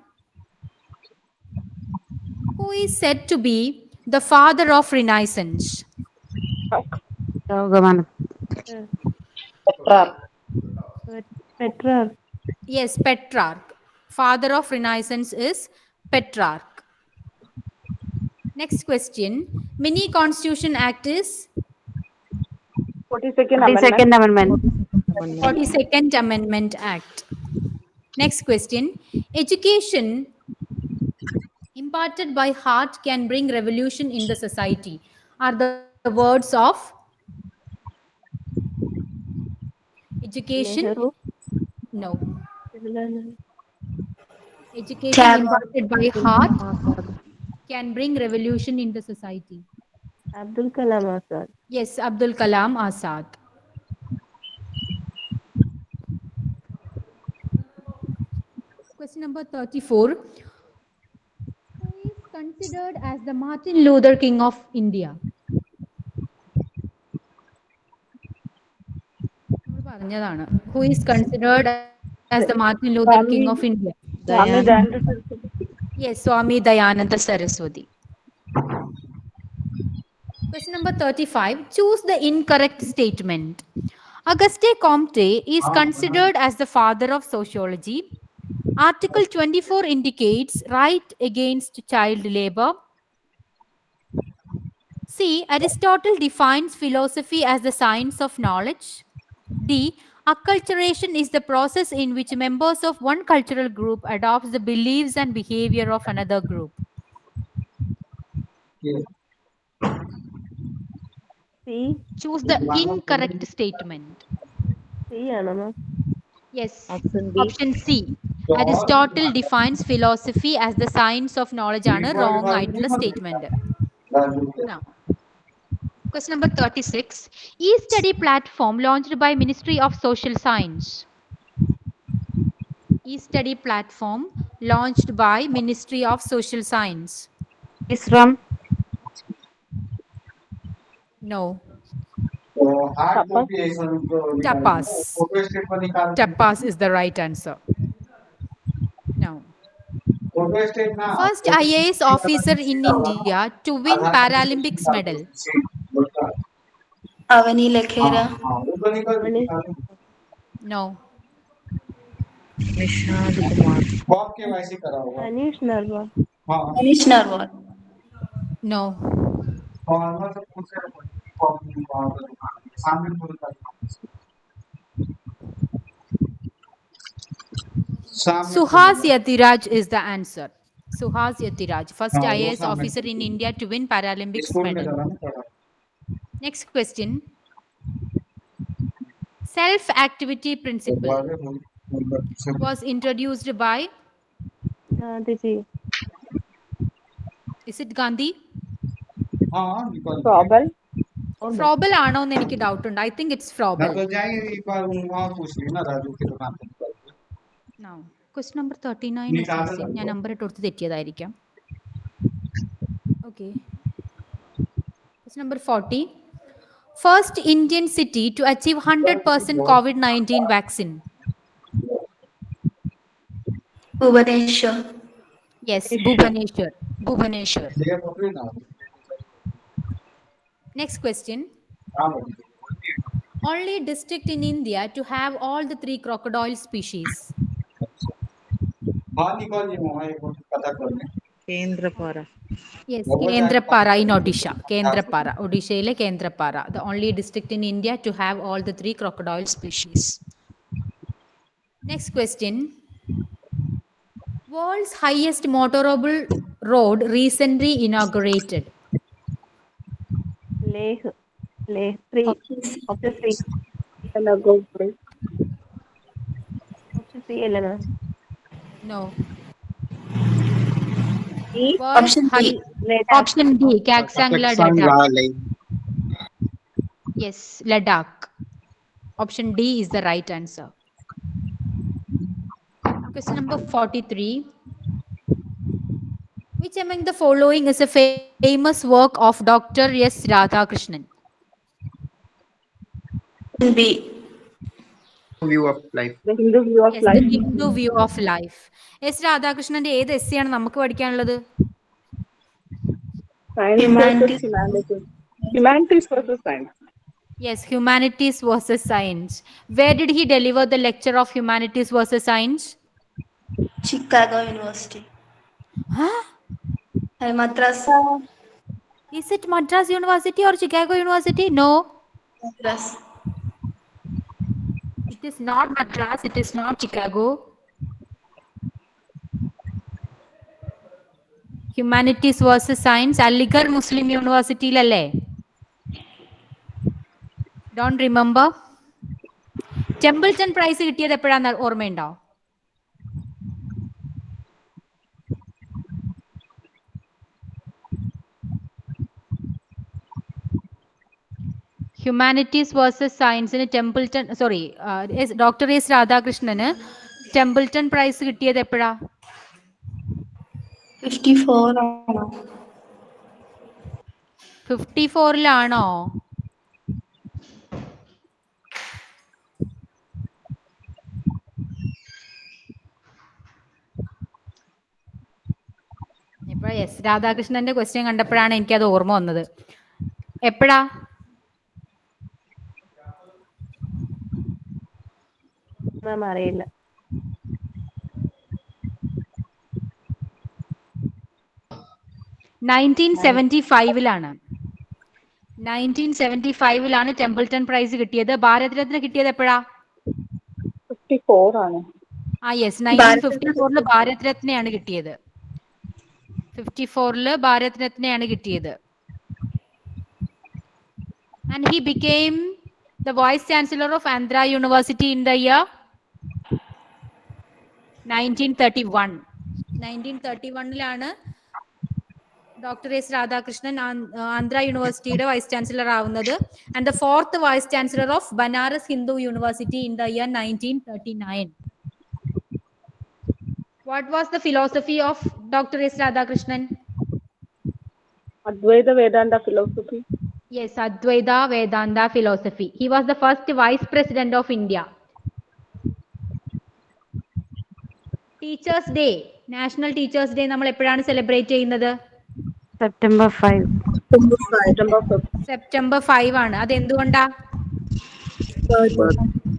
Who is said to be the father of Renaissance? Yogamana. Petrarch. Yes, Petrarch. Father of Renaissance is Petrarch. Next question. Mini Constitution Act is 42nd Amendment. 42nd Amendment. 42nd Amendment Act. Next question. Education imparted by heart can bring revolution in the society are the words of education? Nehru. No. Jawaharlal. Education Tagore. imparted by heart can bring revolution in the society. Abdul Kalam Azad. Yes, Abdul Kalam Azad. Question number 34. Who is considered as the Martin Luther King of India? Who is considered as the Martin Luther King of India? Swami Dayananda Saraswati. Yes, Swami Dayananda Saraswati. Question number 35. Choose the incorrect statement. Auguste Comte is considered as the father of sociology. Article 24 indicates right against child labor. C. Aristotle defines philosophy as the science of knowledge. D. Acculturation is the process in which members of one cultural group adopt the beliefs and behavior of another group. C. Choose the incorrect statement. C ആണോ മാം? Yes. Option B. Option C. Aristotle defines philosophy as the science of knowledge ആണ് wrong ആയിട്ടുള്ള statement. Now, question number 36. E-study platform launched by Ministry of Social Science. E-study platform launched by Ministry of Social Science. Isram. No. Tapas. Tapas. Tapas is the right answer. Now, first IAS officer in India to win Paralympics medal. Avani Lekhera. No. Nishad Kumar. Anish Narwal. Anish Narwal. No. Suhas Yatiraj is the answer. Suhas Yatiraj, first IAS officer in India to win Paralympics medal. Next question. Self-activity principle was introduced by, Gandhiji. is it Gandhi? Probal. Froebel ആണോ എന്ന് എനിക്ക് doubt ഉണ്ട്. I think it's Froebel. Now, question number 39 is missing. ഞാൻ number ഇട്ട് കൊടുത്ത് തെറ്റിയതായിരിക്കാം. Okay. Question number 40. First Indian city to achieve 100% COVID-19 vaccine. Bhubaneswar. Yes, Bhubaneswar. Bhubaneswar. Next question. Only district in India to have all the 3 crocodile species. Kendrapara. Yes, Kendrapara in Odisha. Kendrapara. Odisha Kendrapara. The only district in India to have all the 3 crocodile species. Next question. World's highest motorable road recently inaugurated. Leh. Leh 3. Option 3. Option 3 അല്ലേ മാം? No. E. Was Option D. option D, Kaksangla Ladakh. Yes, Ladakh. Option D is the right answer. Question number 43. Which among the following is a famous work of Dr. S. Radhakrishnan? Option B. view of life. The Hindu view of Yes, the life. Hindu view of life. S. രാധാകൃഷ്ണന്റെ ഏത് S ആണ് നമുക്ക് പഠിക്കാനുള്ളത്? Science versus Humanities. humanities. Humanities versus science. Yes, humanities versus science. Where did he deliver the lecture of humanities versus science? Chicago University. Huh? Madras. Is it Madras University or Chicago University? No, Madras. it is not Madras. It is not Chicago. Humanities versus science. Aligarh Muslim University ലല്ലേ? Don't remember. Templeton prize കിട്ടിയത് എപ്പോഴാന്ന് ഓർമ്മയുണ്ടോ? Humanities versus സയൻസിന് Templeton doctor S രാധാകൃഷ്ണന് Templeton prize കിട്ടിയത് എപ്പോഴാ? 54 ആണോ? 54-ലാണോ? ഇപ്പൊ എസ് രാധാകൃഷ്ണന്റെ ക്വസ്റ്റ്യൻ കണ്ടപ്പോഴാണ് എനിക്കത് ഓർമ്മ വന്നത്. എപ്പോഴാ? മാം അറിയില്ല. 1975-ലാണ്. 1975-ലാണ് ടെമ്പിൾട്ടൺ പ്രൈസ് കിട്ടിയത്. ഭാരത് രത്ന കിട്ടിയത് എപ്പോഴാ? 54 ആണ്. യെസ്, 1954-ല് ഭാരത് രത്നയാണ് കിട്ടിയത്. 54-ല് ഭാരത് രത്നയാണ് കിട്ടിയത്. And he became the vice chancellor of Andhra University in the year 1931. 1931-ലാണ് ഡോക്ടർ എസ് രാധാകൃഷ്ണൻ ആന്ധ്ര യൂണിവേഴ്സിറ്റിയുടെ വൈസ് ചാൻസലർ ആവുന്നത്. And the fourth vice chancellor of Banaras Hindu university in the year 1939. What was the philosophy of Dr. S. Radhakrishnan? Advaita Vedanta philosophy. Yes, Advaita Vedanta philosophy. He was the first vice president of India. Teachers day, national teachers day നമ്മൾ എപ്പോഴാണ് celebrate ചെയ്യുന്നത്? September 5. September 5 ആണ്. അത് എന്തുകൊണ്ടാ?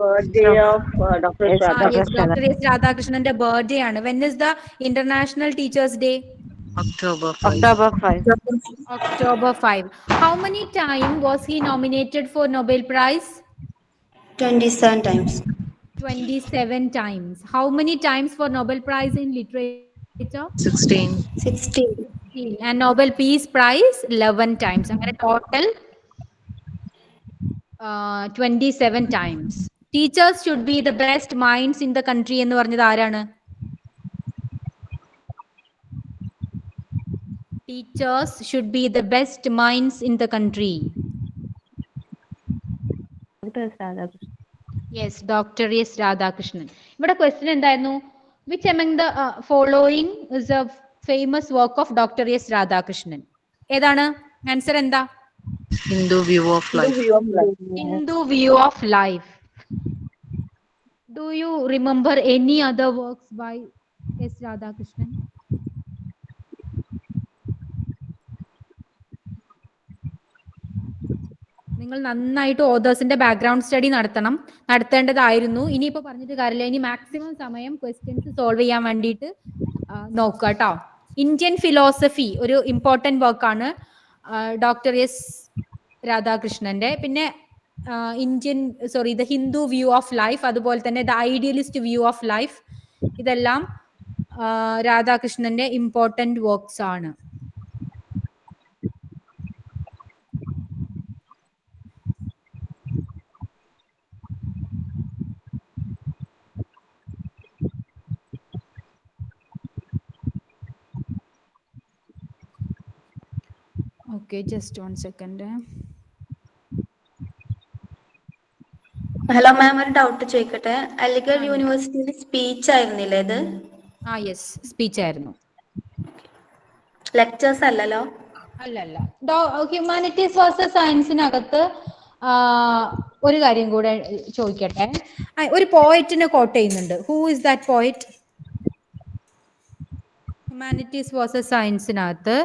Birthday of Dr. Radhakrishnan. Doctor S രാധാകൃഷ്ണന്റെ birthday ആണ്. When is the international teachers day? October 5. October 5. How many times was he nominated for Nobel Prize? 27 times. 27 times. How many times for Nobel Prize in literature? 16. 16. And Nobel Peace Prize 11 times. അങ്ങനെ total 27 times. Teachers should be the best minds in the country എന്ന് പറഞ്ഞത് ആരാണ്? Teachers should be the best minds in the country. Doctor Radhakrishnan. Yes, Dr. S. Radhakrishnan. ഇവിടെ question എന്തായിരുന്നു? Which among the following is a famous work of Dr. S. Radhakrishnan? ഏതാണ് answer? എന്താ? Hindu view of life. Hindu view of life. Do you remember any other works by S. Radhakrishnan? നിങ്ങൾ നന്നായിട്ട് ഓതേഴ്സിന്റെ background study നടത്തേണ്ടതായിരുന്നു. ഇനിയിപ്പോ പറഞ്ഞിട്ട് കാര്യമില്ല. ഇനി maximum സമയം questions solve ചെയ്യാൻ വേണ്ടിയിട്ട് നോക്കുക കേട്ടോ. ഇന്ത്യൻ ഫിലോസഫി ഒരു ഇമ്പോർട്ടൻറ്റ് വർക്കാണ് ഡോക്ടർ എസ് രാധാകൃഷ്ണന്റെ. പിന്നെ the Hindu view of life, അതുപോലെ തന്നെ the idealist view of life, ഇതെല്ലാം രാധാകൃഷ്ണന്റെ ഇമ്പോർട്ടൻറ്റ് വർക്ക്സ് ആണ്. Okay, just 1 second. Hello ma'am, ഒരു ഡൗട്ട് ചോദിക്കട്ടെ. അലിഗഡ് യൂണിവേഴ്സിറ്റിയിൽ സ്പീച്ച് ആയിരുന്നില്ലേ ഇത്? യെസ്, സ്പീച്ച് ആയിരുന്നു. ലെക്ചേഴ്സ് അല്ലല്ലോ? അല്ലല്ല. ഹ്യൂമാനിറ്റീസ് വേഴ്സസ് സയൻസിനകത്ത് ഒരു കാര്യം കൂടെ ചോദിക്കട്ടെ. ഒരു പോയറ്റിനെ കോട്ട് ചെയ്യുന്നുണ്ട്. Who is that poet? Humanities versus സയൻസിനകത്ത്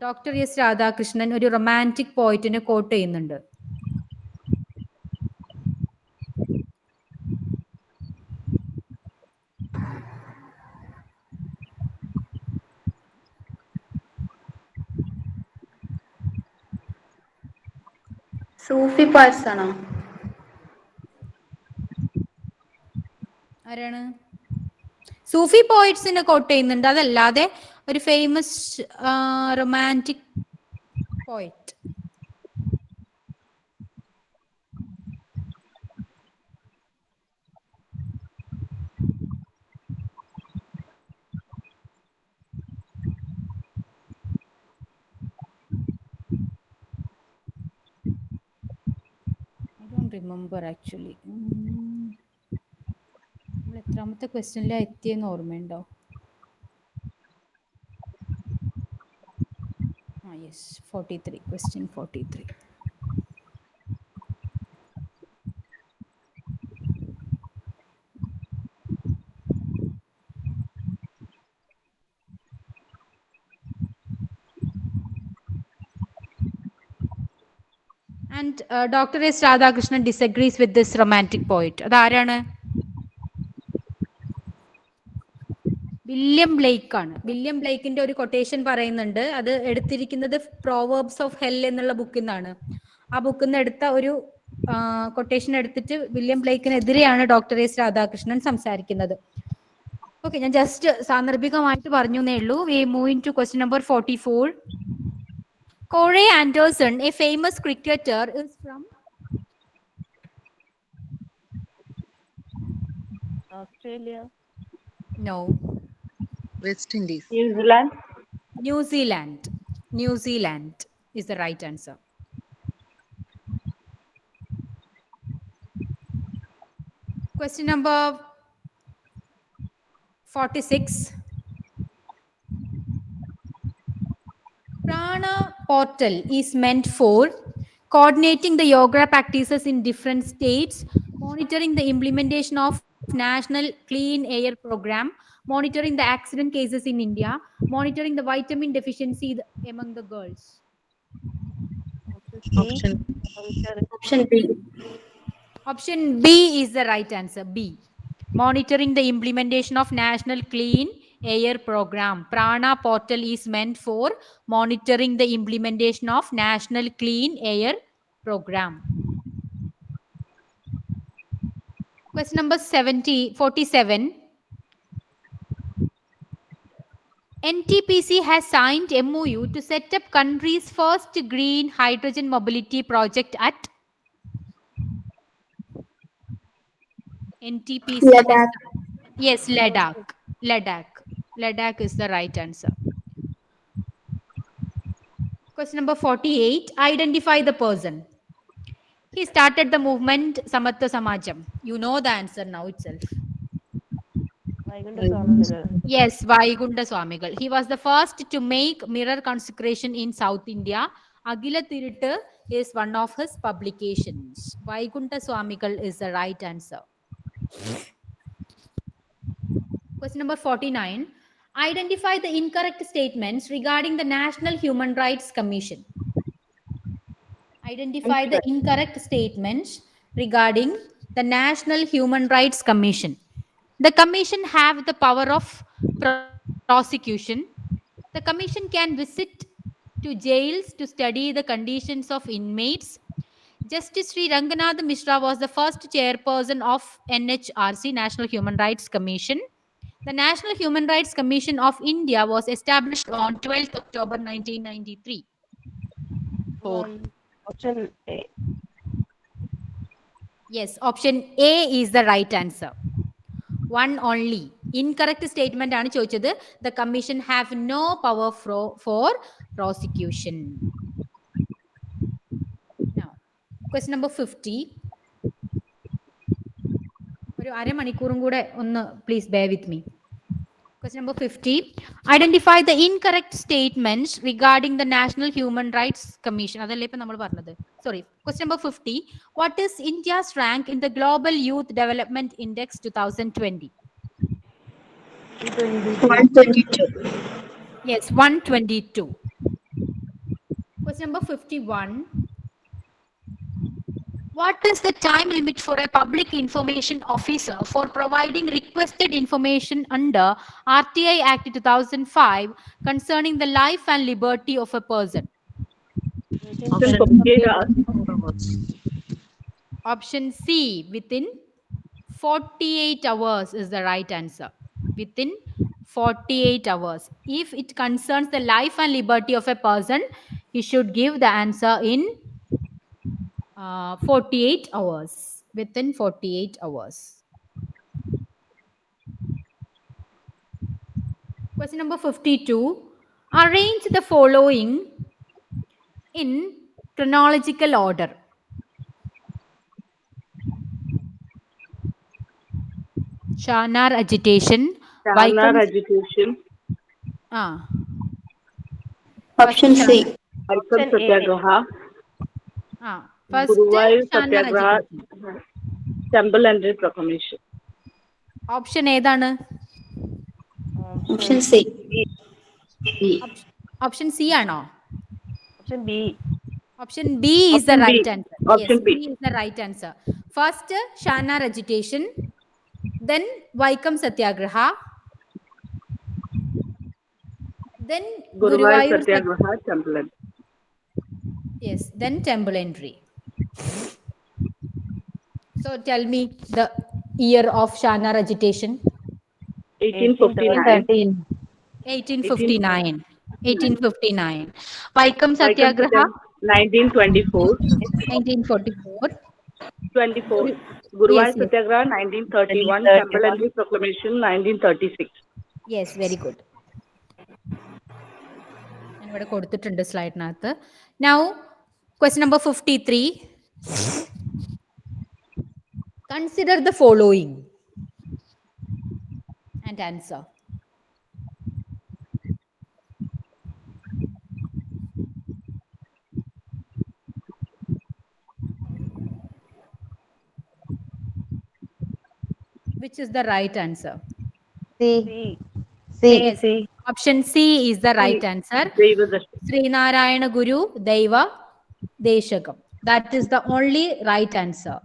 ഡോക്ടർ എസ് രാധാകൃഷ്ണൻ ഒരു റൊമാൻറ്റിക് പോയറ്റിനെ കോട്ട് ചെയ്യുന്നുണ്ട്. സൂഫി പോയറ്റ്സ് ആണോ? ആരാണ്? സൂഫി പോയിറ്റ്സിനെ കോട്ട് ചെയ്യുന്നുണ്ട്. അതല്ലാതെ ഒരു ഫേമസ് റൊമാൻറ്റിക് പോയിറ്റ്. I don't remember actually. നമ്മൾ എത്രാമത്തെ ക്വസ്റ്റ്യനിലാണ് എത്തിയെന്ന് ഓർമ്മയുണ്ടോ? Yes, 43. Question 43. And Dr. S. Radhakrishnan disagrees with this romantic poet. അതാരാണ്? വില്യം ബ്ലേക്ക് ആണ്. വില്യം ബ്ലേക്കിന്റെ ഒരു കൊട്ടേഷൻ പറയുന്നുണ്ട്. അത് എടുത്തിരിക്കുന്നത് പ്രോവേർബ്സ് ഓഫ് ഹെൽ എന്നുള്ള ബുക്കിൽ നിന്നാണ്. ആ ബുക്കിൽ നിന്ന് എടുത്ത ഒരു കൊട്ടേഷൻ എടുത്തിട്ട് വില്യം ബ്ലേക്കിനെതിരെയാണ് ഡോക്ടർ എസ് രാധാകൃഷ്ണൻ സംസാരിക്കുന്നത്. ഓക്കെ, ഞാൻ ജസ്റ്റ് സാന്ദർഭികമായിട്ട് പറഞ്ഞു എന്നേ ഉള്ളൂ. We move into question number 44. Corey Anderson, a famous cricketer, is from Australia. No. West Indies. New Zealand. New Zealand. New Zealand is the right answer. Question number 46. Prana portal is meant for coordinating the yoga practices in different states, monitoring the implementation of National Clean Air Program, monitoring the accident cases in India, monitoring the vitamin deficiency among the girls. Option option B. Option B is the right answer. B. Monitoring the implementation of National Clean Air Program. Prana portal is meant for monitoring the implementation of National Clean Air Program. Question number 47. NTPC has signed MOU to set up country's first green hydrogen mobility project at NTPC. Ladakh. Yes, Ladakh. Ladakh is the right answer. Question number 48. Identify the person. He started the movement Samatva Samajam. You know the answer now itself. Vaikunta Swamigal. Yes, Vaikunta Swamigal. He was the first to make mirror consecration in South India. Agila Thiruttu is one of his publications. Vaikunta Swamigal is the right answer. Question number 49. Identify the incorrect statements regarding the National Human Rights Commission. Identify the incorrect statements regarding the National Human Rights Commission. The commission have the power of prosecution. The commission can visit to jails to study the conditions of inmates. Justice Sri Ranganatha Mishra was the first chairperson of NHRC, National Human Rights Commission. The National Human Rights Commission of India was established on 12th October 1993. 4. Option A. Yes, option A is the right answer. One only. Incorrect statement ആണ് ചോദിച്ചത്. The commission have no power for prosecution. Now, question number 50. ഒരു അരമണിക്കൂറും കൂടെ ഒന്ന് please bear with me. Question number 50. Identify the incorrect statements regarding the National Human Rights Commission. അതല്ലേ ഇപ്പൊ നമ്മൾ പറഞ്ഞത്. Sorry. Question number 50. What is India's rank in the Global Youth Development Index 2020? 122. Yes, 122. Question number 51. What is the time limit for a public information officer for providing requested information under RTI Act 2005 concerning the life and liberty of a person? Option 48 hours. Option C, within 48 hours is the right answer. Within 48 hours. If it concerns the life and liberty of a person, he should give the answer in 48 hours. Within 48 hours. Question number 52. Arrange the following in chronological order. Shanar agitation. Shanar agitation. Option C. Vaikam Satyagraha. First, Guruvayur Shanar Satyagraha. agitation. Temple Entry Proclamation. Option ഏതാണ്? Option C. Option C ആണോ? Option B. Option B is the Option B. right answer. Option Yes, B. B is the right answer. First, Shanar agitation. Then Vaikam Satyagraha. Then Guruvayur Guruvayur Satyagraha. Temple Entry. Yes, then temple entry. So tell me the year of Shanar agitation. 1859. 1859. 1859. Vaikam Satyagraha. 1924. 1944. 24. Guruvayur Yes. Satyagraha 1931. Temple Entry Proclamation 1936. Yes, very good. ഞാൻ ഇവിടെ കൊടുത്തിട്ടുണ്ട് സ്ലൈഡിനകത്ത്. Now, question number 53. Consider the following and answer. Which is the right answer? C. Yes. Option C is the right answer. Srinarayana Guru Deva Deshakam. That is the only right answer.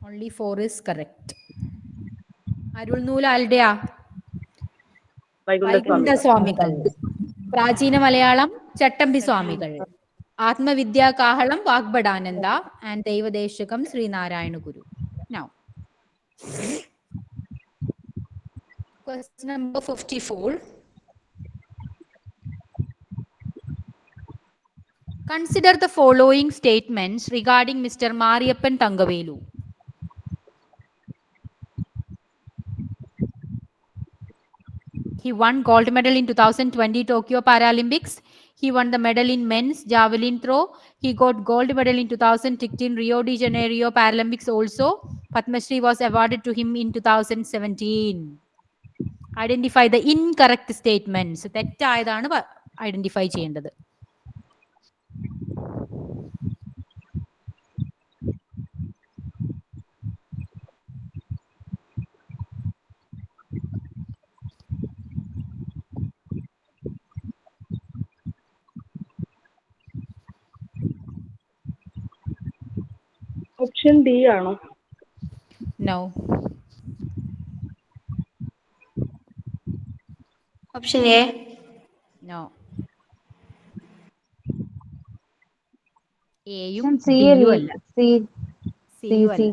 Only 4 is correct. Arul Nula Aldea. Vaikunta Swamigal. Prachina Malayalam Chattambi Swamigal. Atma Vidya Kahalam Vakbadananda and Deva Deshakam Srinarayana Guru. Now, question number 54. Consider the following statements regarding Mr. Mariyappan Thangavelu. He won gold medal in 2020 Tokyo Paralympics. He won the medal in men's javelin throw. He got gold medal in 2016 Rio de Janeiro Paralympics also. Padma Shri was awarded to him in 2017. Identify the incorrect statements. തെറ്റായതാണ് identify ചെയ്യേണ്ടത്. Option D ആണോ? No. Option A. No. എയും ഡിയും അല്ല. സിയും അല്ല.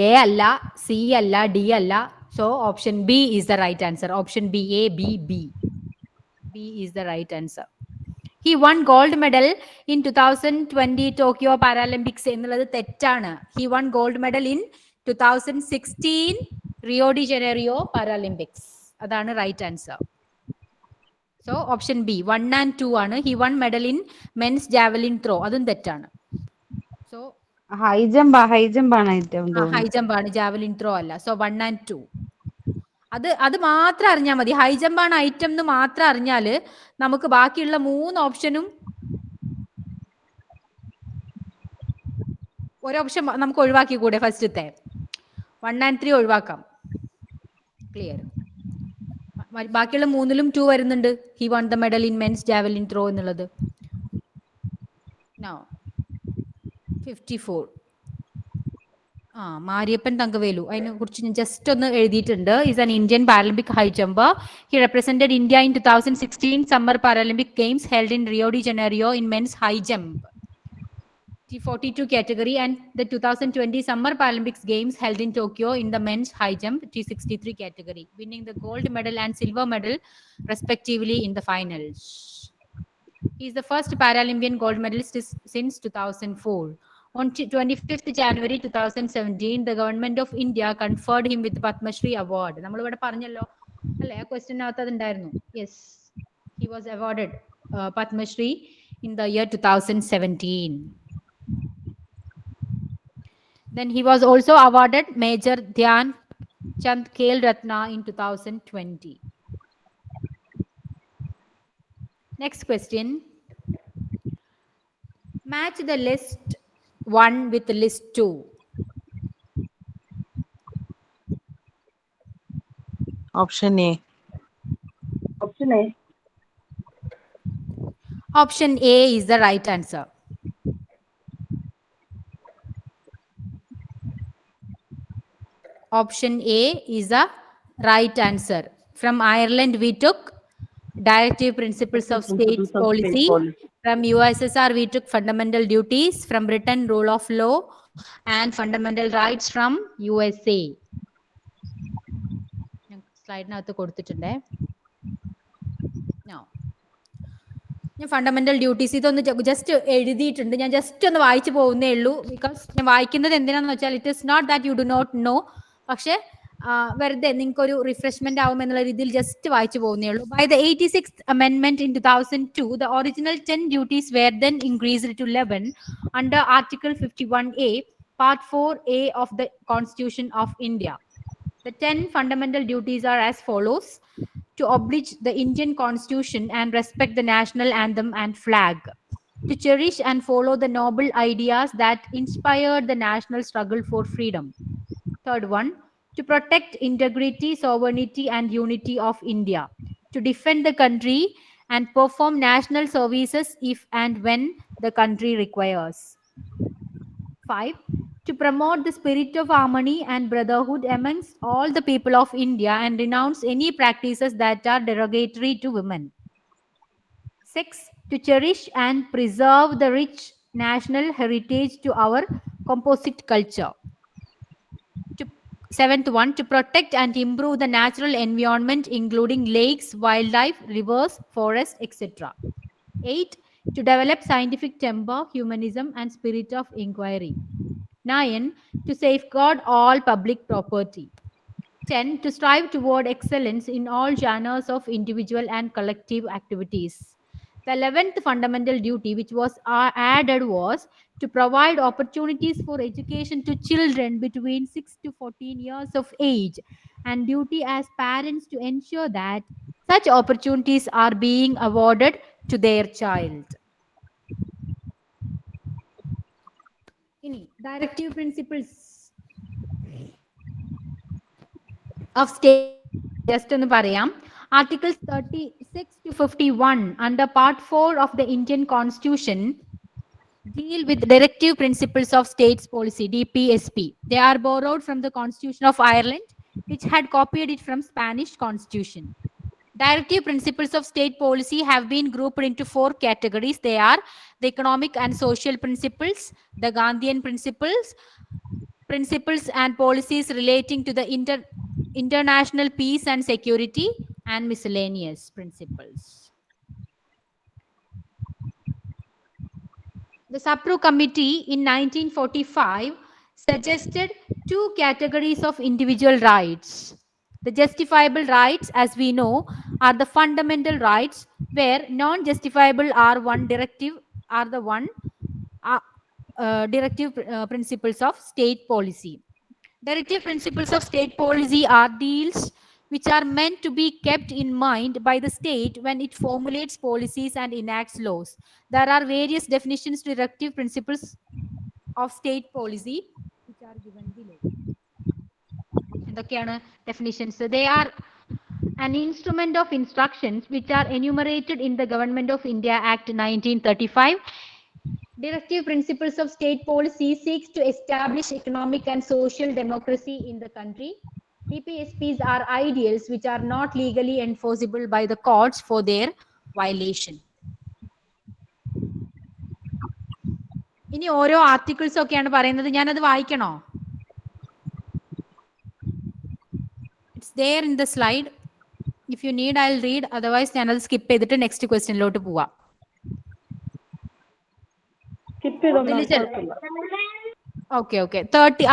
A അല്ല, C അല്ല, ഡി അല്ല. So option B is the right answer. Option B, A, B, B. B is the right answer. He won gold medal in 2020 Tokyo Paralympics എന്നുള്ളത് തെറ്റാണ്. He won gold medal in 2016 Rio de Janeiro Paralympics. അതാണ് right answer. So option B 1 and 2 ആണ്. He won medal in men's javelin throw, അതും തെറ്റാണ്. So high jump ആണ് ഏറ്റവും high തോന്നുന്നു. Jump ആണ്, ജാവലിൻ ത്രോ അല്ല. സോ 1 and 2 അത് മാത്രം അറിഞ്ഞാൽ മതി. ഹൈ ജമ്പ് ആണ് ഐറ്റം എന്ന് മാത്രം അറിഞ്ഞാല് നമുക്ക് ബാക്കിയുള്ള 3 ഓപ്ഷനും ഒരു ഓപ്ഷൻ നമുക്ക് ഒഴിവാക്കി കൂടെ? ഫസ്റ്റത്തെ 1 and 3 ഒഴിവാക്കാം. ക്ലിയർ. ബാക്കിയുള്ള 3ലും 2 വരുന്നുണ്ട്. He won the medal in men's javelin throw എന്നുള്ളത്. നൗ 54. മാരിയപ്പൻ തങ്കവേലു, അതിനെ കുറിച്ച് ഞാൻ ജസ്റ്റ് ഒന്ന് എഴുതിയിട്ടുണ്ട്. Is an Indian Paralympic high jumper. He represented India in 2016 summer Paralympic games held in Rio de Janeiro in men's high jump T42 category and the 2020 Summer Paralympics Games held in Tokyo in the men's high jump T63 category, winning the gold medal and silver medal respectively in the finals. He is the first Paralympian gold medalist since 2004. On 25th January 2017, the government of India conferred him with the Padma Shri award. നമ്മൾ ഇവിടെ പറഞ്ഞല്ലോ അല്ലേ, ആ ക്വസ്റ്റ്യനകത്ത് അതുണ്ടായിരുന്നു. Yes, he was awarded Padma Shri in the year 2017. Then he was also awarded Major Dhyan Chand Khel Ratna in 2020. Next question. Match the list 1 with the list 2. Option A. Option A. Option A is the right answer. Option A is the right answer. From Ireland, we took Directive Principles of State Policy. From USSR, we took Fundamental Duties. From Britain, Rule of Law and Fundamental Rights from USA. Slide naathu kodutittunde. Now, ഞാൻ fundamental duties ഇതൊന്ന് just എഴുതിയിട്ടുണ്ട്. ഞാൻ just ഒന്ന് വായിച്ചു പോകുന്നേ ഉള്ളൂ. Because ഞാൻ വായിക്കുന്നത് എന്തിനാന്ന് വെച്ചാൽ it is not that you do not know, പക്ഷെ വെറുതെ നിങ്ങൾക്ക് ഒരു റിഫ്രഷ്മെന്റ് ആവും എന്നുള്ള രീതിയിൽ ജസ്റ്റ് വായിച്ചു പോകുന്നേ ഉള്ളൂ. By the 86th amendment in 2002, the original 10 duties were then increased to 11 under Article 51A, Part 4A of the Constitution of India. The 10 fundamental duties are as follows: to oblige the Indian Constitution and respect the national anthem and flag, to cherish and follow the noble ideas that inspired the national struggle for freedom. Third one, to protect integrity, sovereignty, and unity of India, to defend the country and perform national services if and when the country requires. 5, to promote the spirit of harmony and brotherhood amongst all the people of India and renounce any practices that are derogatory to women. 6, to cherish and preserve the rich national heritage to our composite culture. Seventh one, to protect and improve the natural environment, including lakes, wildlife, rivers, forests, etc. 8, to develop scientific temper, humanism, and spirit of inquiry. 9, to safeguard all public property. 10, to strive toward excellence in all genres of individual and collective activities. The 11th fundamental duty, which was added, was to provide opportunities for education to children between 6 to 14 years of age, and duty as parents to ensure that such opportunities are being awarded to their child. Directive Principles of State, just on the parayam. Articles 36 to 51 under Part 4 of the Indian Constitution deal with Directive Principles of States Policy, DPSP. They are borrowed from the Constitution of Ireland, which had copied it from Spanish Constitution. Directive Principles of State Policy have been grouped into 4 categories. They are the economic and social principles, the Gandhian principles, principles and policies relating to the international peace and security, and miscellaneous principles. The Sapru Committee in 1945 suggested 2 categories of individual rights. The justifiable rights, as we know, are the fundamental rights, where non-justifiable are the one uh, directive principles of state policy. Directive principles of state policy are deals which are meant to be kept in mind by the state when it formulates policies and enacts laws. There are various definitions to directive principles of state policy which are given below. എന്തൊക്കെയാണ് definitions? They are an instrument of instructions which are enumerated in the Government of India Act 1935. Directive principles of state policy seeks to establish economic and social democracy in the country. DPSPs are ideals which are not legally enforceable by the courts for their violation. ഇനി ഓരോ articles ഒക്കെയാണ് പറയുന്നത്. ഞാനത് വായിക്കണോ? It's there in the slide. If you need, I'll read. Otherwise, ഞാനത് skip ചെയ്തിട്ട് next ക്വസ്റ്റ്യനിലോട്ട് പോവാം. Okay okay.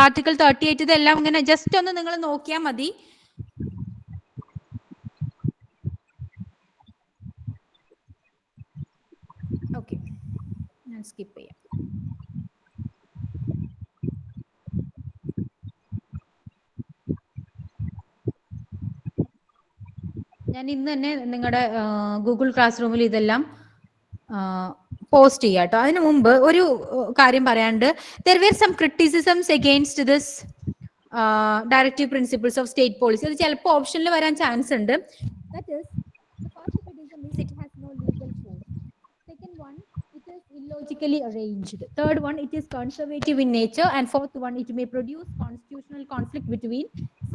Article 38 ഇതെല്ലാം ഇങ്ങനെ ജസ്റ്റ് ഒന്ന് നിങ്ങൾ നോക്കിയാൽ മതി. ഓക്കെ, ഞാൻ സ്കിപ്പ് ചെയ്യാം. ഞാൻ ഇന്ന് തന്നെ നിങ്ങളുടെ ഗൂഗിൾ ക്ലാസ് റൂമിൽ ഇതെല്ലാം പോസ്റ്റ് ചെയ്യാം കേട്ടോ. അതിനു മുമ്പ് ഒരു കാര്യം പറയാണ്ട്, there were some criticisms against this directive principles of state policy. അത് ചിലപ്പോൾ ഓപ്ഷനിൽ വരാൻ ചാൻസ് ഉണ്ട്. That is, the first criticism is it has no legal force. Second one, it is illogically arranged. Third one, it is conservative in nature. And fourth one, it may produce constitutional conflict between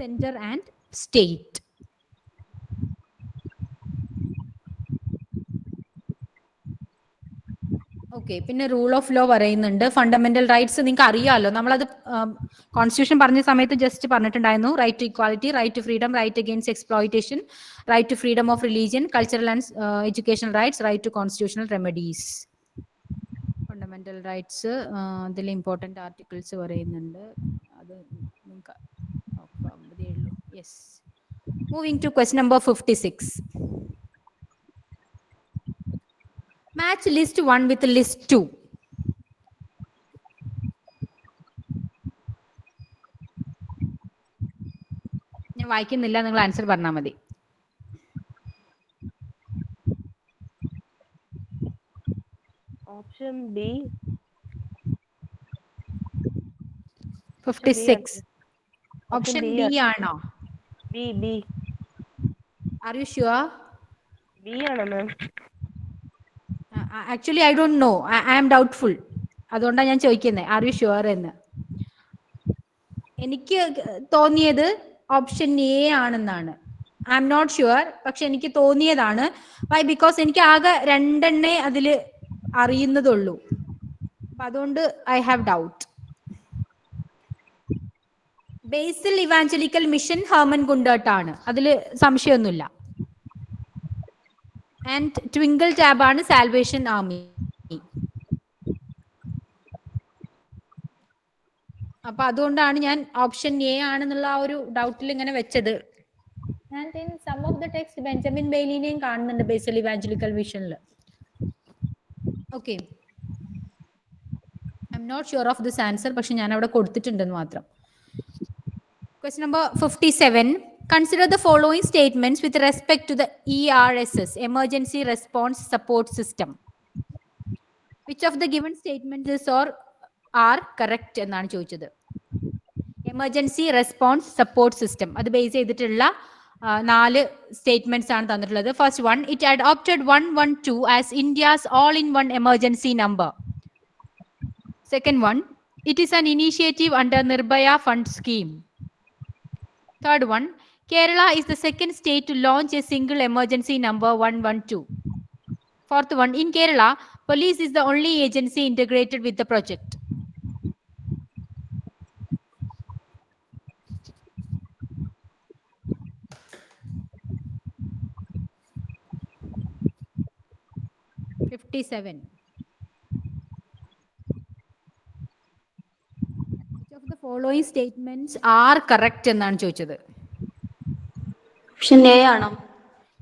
center and state. ഓക്കെ, പിന്നെ rule of law പറയുന്നുണ്ട്. Fundamental rights നിങ്ങൾക്ക് അറിയാമല്ലോ, നമ്മളത് constitution പറഞ്ഞ സമയത്ത് just പറഞ്ഞിട്ടുണ്ടായിരുന്നു. Right to equality, right to freedom, right against exploitation, right to freedom of religion, cultural and educational rights, right to constitutional remedies. Fundamental rights അതിൽ important articles പറയുന്നുണ്ട്. അത് നിങ്ങൾക്ക് നോക്കാവുന്നതേ ഉള്ളൂ. Yes, moving to question number 56. Match list 1 with list 2. ഞാൻ വായിക്കുന്നില്ല, നിങ്ങൾ answer പറഞ്ഞാൽ മതി. Option B. 56. ഓപ്ഷൻ ബി ആണോ? B. Are you sure? B ആണ് മാം. Actually, I don't know. I am doubtful. അതുകൊണ്ടാണ് ഞാൻ ചോദിക്കുന്നത്, ആർ യു ഷുവർ എന്ന്. എനിക്ക് തോന്നിയത് ഓപ്ഷൻ എ ആണെന്നാണ്. ഐ എം നോട്ട് ഷുവർ, പക്ഷെ എനിക്ക് തോന്നിയതാണ്. വൈ? ബിക്കോസ് എനിക്ക് ആകെ 2 അതിൽ അറിയുന്നതുള്ളൂ. അപ്പൊ അതുകൊണ്ട് I have doubt. Basel Evangelical Mission Hermann ഗുണ്ടർട്ടാണ്, അതിൽ സംശയമൊന്നുമില്ല. ആൻഡ് ട്വിങ്കിൾ ടാബ് ആണ് സാൽവേഷൻ ആർമി. അപ്പൊ അതുകൊണ്ടാണ് ഞാൻ ഓപ്ഷൻ എ ആണെന്നുള്ള ആ ഒരു ഡൗട്ടിൽ ഇങ്ങനെ വെച്ചത്. And in some of the text Benjamin ബെയ്ലിനെയും കാണുന്നുണ്ട് ബേസിൽ ഇവാഞ്ചലിക്കൽ മിഷനിൽ. Okay, I'm not sure of this answer, പക്ഷെ ഞാൻ അവിടെ കൊടുത്തിട്ടുണ്ടെന്ന് മാത്രം. Question number 57. Consider the following statements with respect to the ERSS, Emergency Response Support System. Which of the given statements is or are correct എന്നാണ് ചോദിച്ചത്. Emergency response support system, അത് base ചെയ്തിട്ടുള്ള 4 statements ആണ് തന്നിട്ടുള്ളത്. First one, it adopted 112 as India's all in one emergency number. Second one, it is an initiative under Nirbhaya fund scheme. Third one, Kerala is the second state to launch a single emergency number 112. Fourth one, in Kerala, police is the only agency integrated with the project. '57. Which of the following statements are correct എന്നാണ് ചോദിച്ചത്. Option A ആണോ?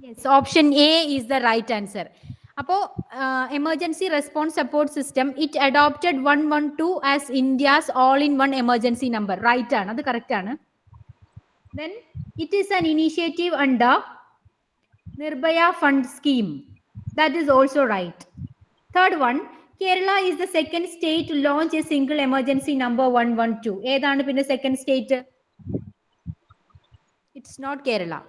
Yes, option A is the right answer. Apo emergency response support system, it adopted 112 as India's all-in-one emergency number. Right ആണ്, അത് correct ആണ്. Then it is an initiative under Nirbhaya Fund scheme. That is also right. Third one, Kerala is the second state to launch a single emergency number 112. ഏതാണ് പിന്നെ second state? It's not Kerala.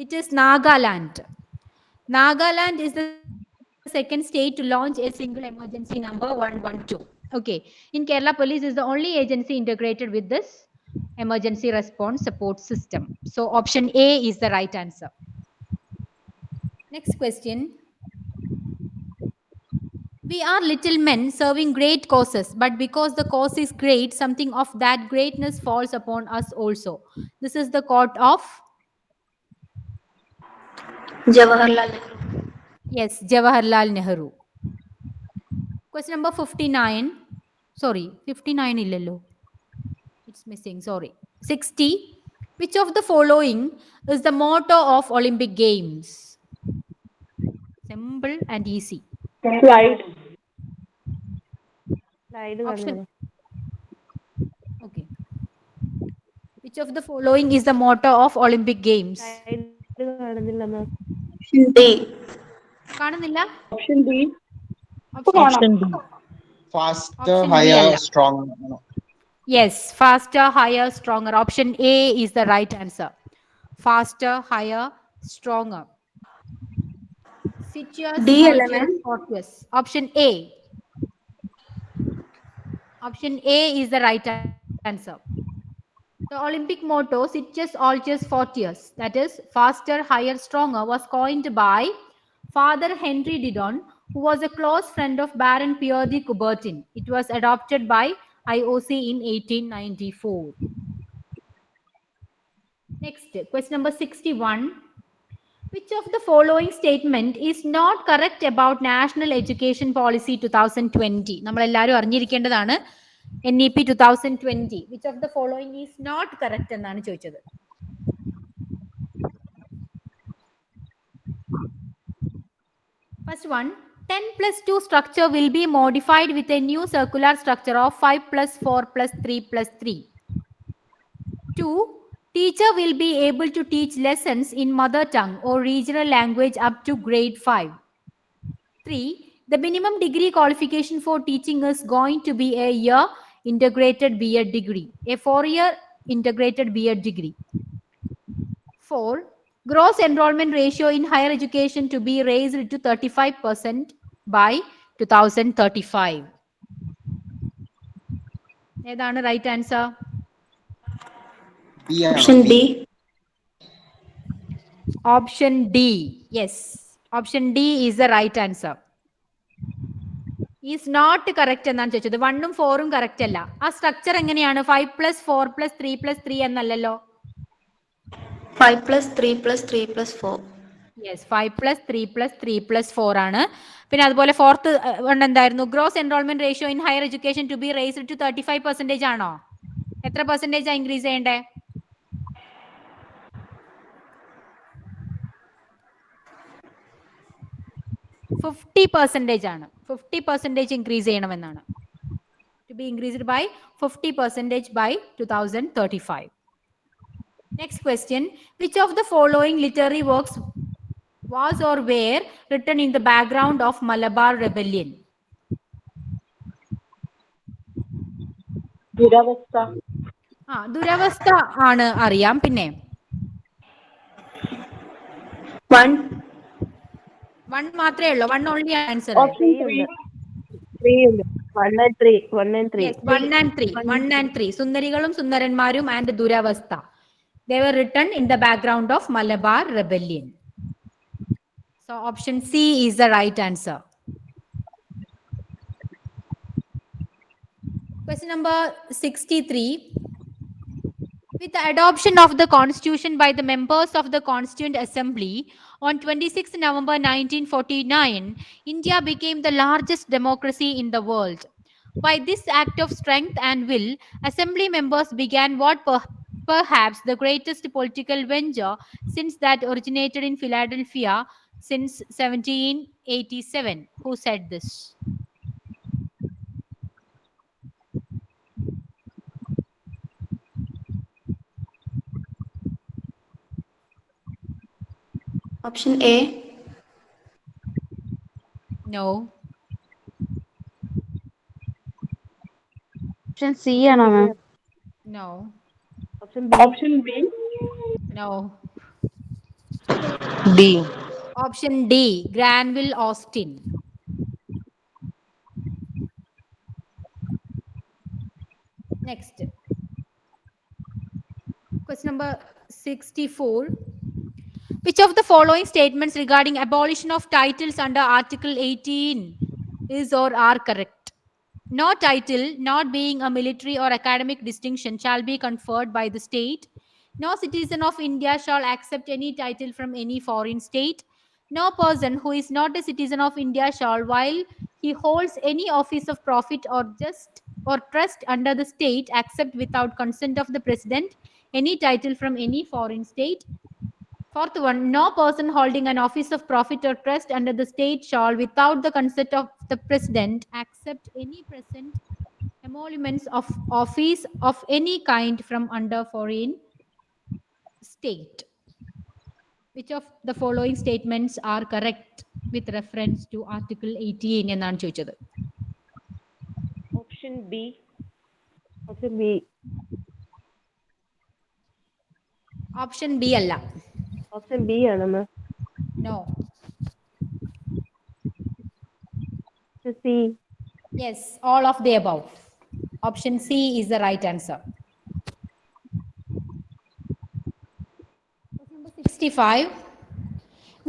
It is Nagaland. Nagaland is the second state to launch a single emergency number 112. Okay. In Kerala, police is the only agency integrated with this emergency response support system. So option A is the right answer. Next question. We are little men serving great causes, but because the cause is great, something of that greatness falls upon us also. This is the quote of? Jawaharlal Nehru. Yes, Jawaharlal Nehru. Question number 59. Sorry, 59 illalo. It's missing, sorry. 60. Which of the following is the motto of Olympic Games? Simple and easy. Slide. Slide Option. കാണുന്നില്ല. Okay. Which of the following is the motto of Olympic Games? Slide കാണുന്നില്ല ma'am. Option D. കാണുന്നില്ല? Option D. Option D. Faster, Option B higher, alla. stronger. Yes, faster, higher, stronger. Option A is the right answer. Faster, higher, stronger. Sitius, D alla, Altius, ma'am. Fortius. Option A. Option A is the right answer. The Olympic motto, Sitius, Altius, Fortius, that is faster, higher, stronger, was coined by Father Henry Didon, who was a close friend of Baron Pierre de Coubertin. It was adopted by IOC in 1894. Next, question number 61. Which of the following statement is not correct about National Education Policy 2020? നമ്മൾ എല്ലാവരും അറിഞ്ഞിരിക്കേണ്ടതാണ് NEP 2020. Which of the following is not correct എന്നാണ് ചോദിച്ചത്. First one, 10 plus 2 structure will be modified with a new circular structure of 5 plus 4 plus 3 plus 3. 2. Teacher will be able to teach lessons in mother tongue or regional language up to grade 5. 3. The minimum degree qualification for teaching is going to be a year integrated B.Ed degree, a 4-year integrated B.Ed degree. 4. Gross enrollment ratio in higher education to be raised to 35% by 2035. ഏതാണ് right answer? B ആണോ? Option D. Option D. Yes. Option D is the right answer. Is not correct എന്നാണ് ചോദിച്ചത്. 1ഉം 4ഉം correct അല്ല. ആ structure എങ്ങനെയാണ്? 5 plus 4 plus 3 plus 3 എന്നല്ലല്ലോ. 5 plus 3 plus 3 plus 4. Yes, 5 plus 3 plus 3 plus 4 ആണ്. പിന്നെ അതുപോലെ ഫോർത്ത് വൺ എന്തായിരുന്നു? Gross enrolment ratio in higher education to be raised to 35% ആണോ? എത്ര പെർസെന്റേജ് ഇൻക്രീസ് ചെയ്യണ്ടേ? 50% ആണ്. 50% ഇൻക്രീസ് ചെയ്യണമെന്നാണ്. To be increased by 50% by 2035. Next question. Which of the following literary works was or were written in the background of Malabar Rebellion? ദുരവസ്ഥ. ദുരവസ്ഥ ആണ് അറിയാം. പിന്നെ 1. 1 മാത്രമേ ഉള്ളൂ. 1 ഓൺലി ആൻസർ. Option 3. 3 ഉണ്ട്. 1 and 3. 1 and 3. Yes, 1 and 3. 1 and 3. സുന്ദരികളും സുന്ദരന്മാരും and ദുരവസ്ഥ. They were written in the background of Malabar Rebellion. So option C is the right answer. Question number 63. With the adoption of the Constitution by the members of the Constituent Assembly on 26 November 1949, India became the largest democracy in the world. By this act of strength and will, assembly members began what perhaps the greatest political venture since that originated in Philadelphia since 1787. Who said this? Option A. No. Option C ആണോ മാം? No. Option B. Option B. No. D. Option D. Granville Austin. Next. Question number 64. Which of the following statements regarding abolition of titles under Article 18 is or are correct? No title, not being a military or academic distinction, shall be conferred by the state. No citizen of India shall accept any title from any foreign state. No person who is not a citizen of India shall, while he holds any office of profit or just or trust under the state, accept without consent of the president any title from any foreign state. Fourth one, no person holding an office of profit or trust under the state shall, without the consent of the president, accept any present emoluments of office of any kind from under foreign state. Which of the following statements are correct with reference to Article 18 എന്നാണ് ചോദിച്ചത്? Option B. Option B. Option B അല്ല. Option B ആണ് മാം. No. Option C. Yes, all of the above. Option C is the right answer. Question number 65.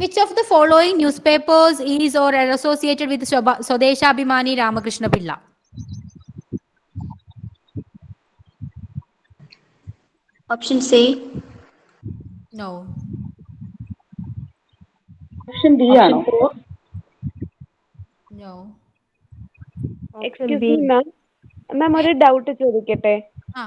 Which of the following newspapers is or are associated with Sodeshabhimani Ramakrishna Pilla? Option C. No. Option D ആണോ? No. Excuse me, ma'am. മാം ഒരു doubt ചോദിക്കട്ടെ? ആ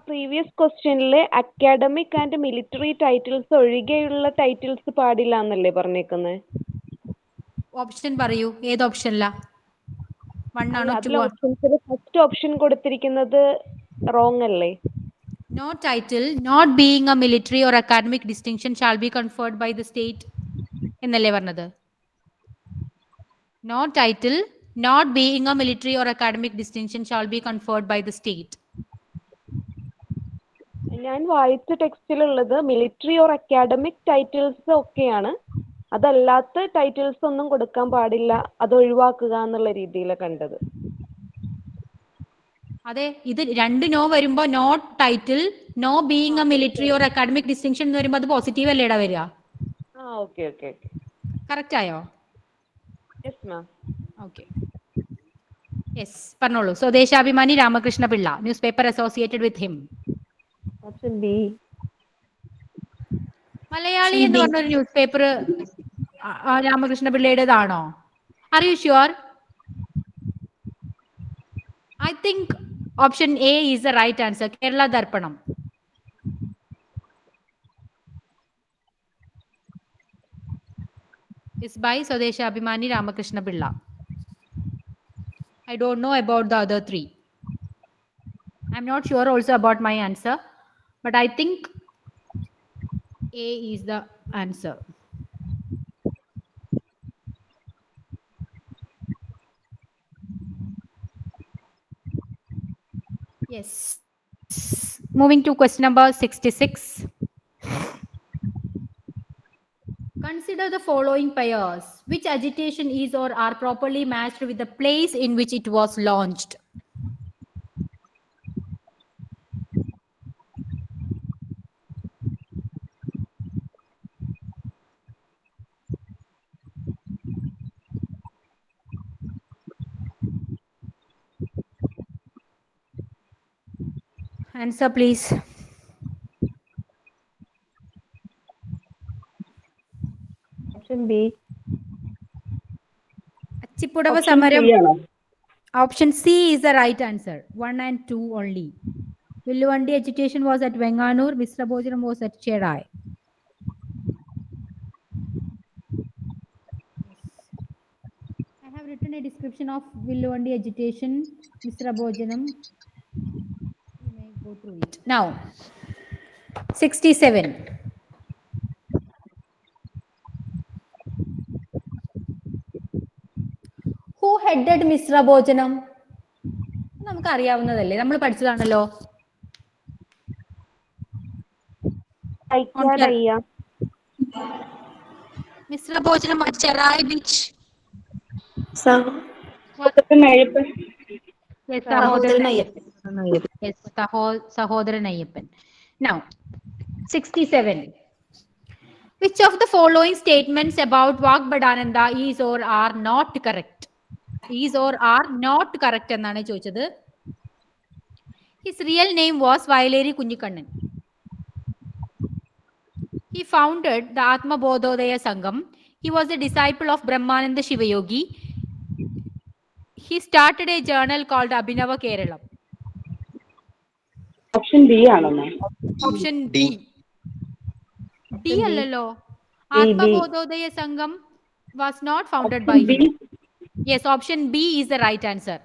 previous ക്വസ്റ്റ്യനില് academic and military titles ഒഴികെയുള്ള titles പാടില്ല എന്നല്ലേ പറഞ്ഞേക്കുന്നത്? Option പറയൂ, ഏത് ഓപ്ഷനില? ഫസ്റ്റ് ഓപ്ഷൻ കൊടുത്തിരിക്കുന്നത് റോങ് അല്ലേ? No title, not being a military or academic distinction shall be conferred by the state എന്നല്ലേ പറഞ്ഞത്? No title, not being a military or academic distinction shall be conferred by the state. ഞാൻ വായിച്ച ടെക്സ്റ്റിലുള്ളത് military or academic titles ഒക്കെയാണ്, അതല്ലാത്ത titles ഒന്നും കൊടുക്കാൻ പാടില്ല, അത് ഒഴിവാക്കുക എന്നുള്ള രീതിയിലാണ് കണ്ടത്. അതെ, ഇത് രണ്ട് നോ വരുമ്പോ no title, no being a military or academic distinction എന്ന് വരുമ്പോ അത് പോസിറ്റീവ് അല്ലേടാ വരിക? ഓക്കെ ഓക്കെ ഓക്കെ, കറക്റ്റ് ആയോ? Yes ma'am. ഓക്കെ, യെസ് പറഞ്ഞോളൂ. Swadeshabhimani Ramakrishna Pillai, newspaper associated with him. Option B. Malayali എന്ന് പറഞ്ഞൊരു ന്യൂസ് പേപ്പർ രാമകൃഷ്ണ പിള്ളയുടേതാണോ? Are you sure? I think option A is the right answer. Kerala Darpanam is by Swadesha Abhimani Ramakrishna Pilla. I don't know about the other three. I'm not sure also about my answer, but I think A is the answer. Yes. Moving to question number 66. Consider the following pairs. Which agitation is or are properly matched with the place in which it was launched? Answer please. Option B. അച്ചിപ്പുടവ സമരം. Option C is the right answer. 1 and 2 only. Villuvandi education was at Venganur. Mr. Bhojanam was at Chennai. I have written a description of Villuvandi education. Mr. Bhojanam. You may go through it. Now, 67. Who headed Mr. Bhojanam? നമുക്ക് അറിയാവുന്നതല്ലേ, നമ്മൾ പഠിച്ചതാണല്ലോ. Mr. Bhojanam at Chennai Beach. Yes, Sahodran Ayyappan. Now, 67. Which of the following statements about Vagbadananda is or are not correct? Is or are not correct എന്നാണ് ചോദിച്ചത്. His real name was Vaileri Kunjikannan. He founded the Atma Bodhodaya Sangam. He was a disciple of Brahmananda Shivayogi. He started a journal called Abhinava Keralam. Option B ആണോ ma'am? Option B. D അല്ലല്ലോ. Atma Bodhodaya Sangam was not founded by him. Yes, option B is the right answer.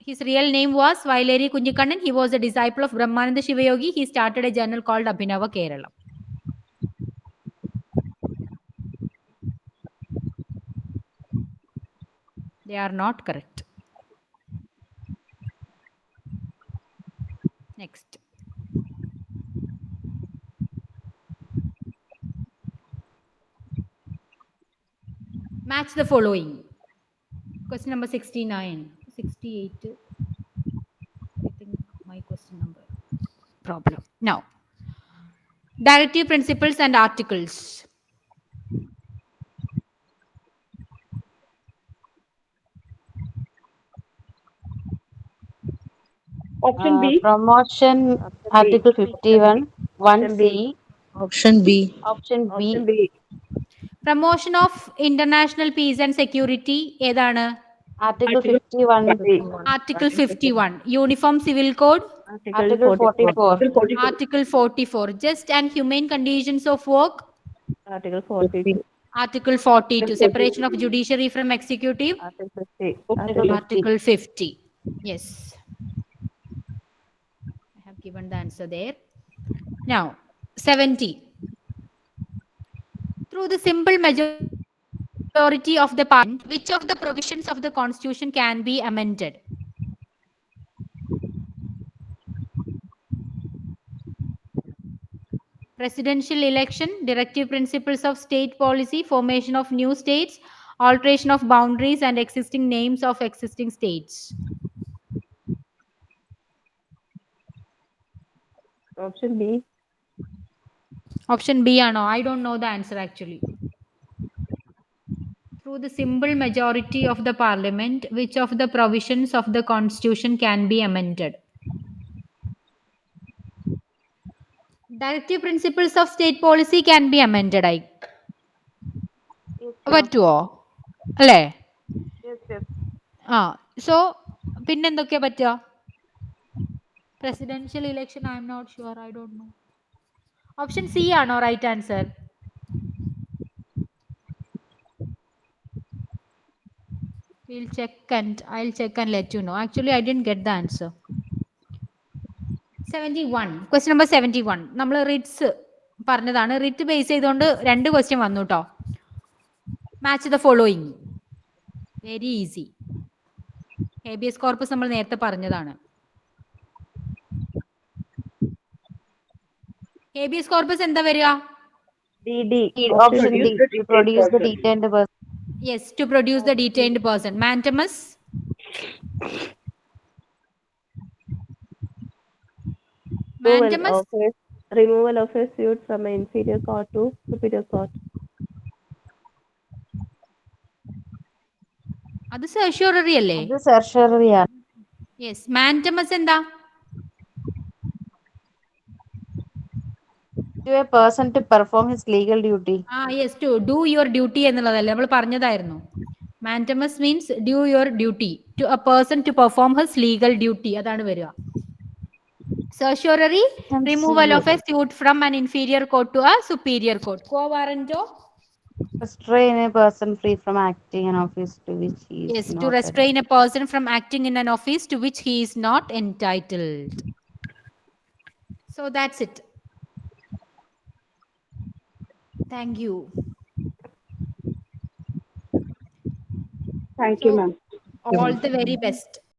His real name was Vaileri Kunjikannan. He was a disciple of Brahmananda Shivayogi. He started a journal called Abhinava Keralam. They are not correct. Next. Match the following. Question number 69. 68. I think my question number. Problem. Now. Directive principles and articles. Option B. Promotion, Article 51, 1C. Option B. Option B. Promotion of international peace and security. ഏതാണ്? Article 51. Article 51. Uniform Civil Code. Article 44. Article 44. Just and humane conditions of work. Article 42. Article 42. Separation of judiciary from executive. Article 50. Article 50. Yes. I have given the answer there. Now, 70. Through the simple majority of the parliament, which of the provisions of the constitution can be amended? Presidential election, directive principles of state policy, formation of new states, alteration of boundaries and existing names of existing states. Option B. Option B ano? I don't know the answer actually. Through the simple majority of the parliament, which of the provisions of the constitution can be amended? Directive principles of state policy can be amended. പറ്റുവോ അല്ലേ? ആ so പിന്നെന്തൊക്കെയാ പറ്റുക? Presidential election, I am not sure. I don't know. Option C ആണോ right answer? I'll check and let you know. Actually, I didn't get the answer. 71. Question number 71. നമ്മൾ Ritz പറഞ്ഞതാണ്. Writ base ചെയ്തുകൊണ്ട് 2 question വന്നു കേട്ടോ. Match the following. Very easy. Habeas corpus നമ്മൾ നേരത്തെ പറഞ്ഞതാണ്. Habeas corpus എന്താ വരിക? Option D. To produce the detained person. Yes, to produce the detained person. Mandamus. Removal of a suit from an inferior court to superior court. അത് സർഷ്യറി അല്ലേ? അത് സർഷ്യറി ആണ്. Yes. Mandamus എന്താ? To a person to perform his legal duty. Yes, to do your duty എന്നുള്ളതല്ലേ നമ്മൾ പറഞ്ഞതായിരുന്നു. Mandamus means do your duty to a person to perform his legal duty. അതാണ് വരിക. Certiorari, removal of a suit from an inferior court to a superior court. Quo warranto? Restrain a person free from acting an office to which he is Yes, not to restrain a person from acting in an office to which he is not entitled. So that's it. Thank you. Thank you, ma'am. All the very best.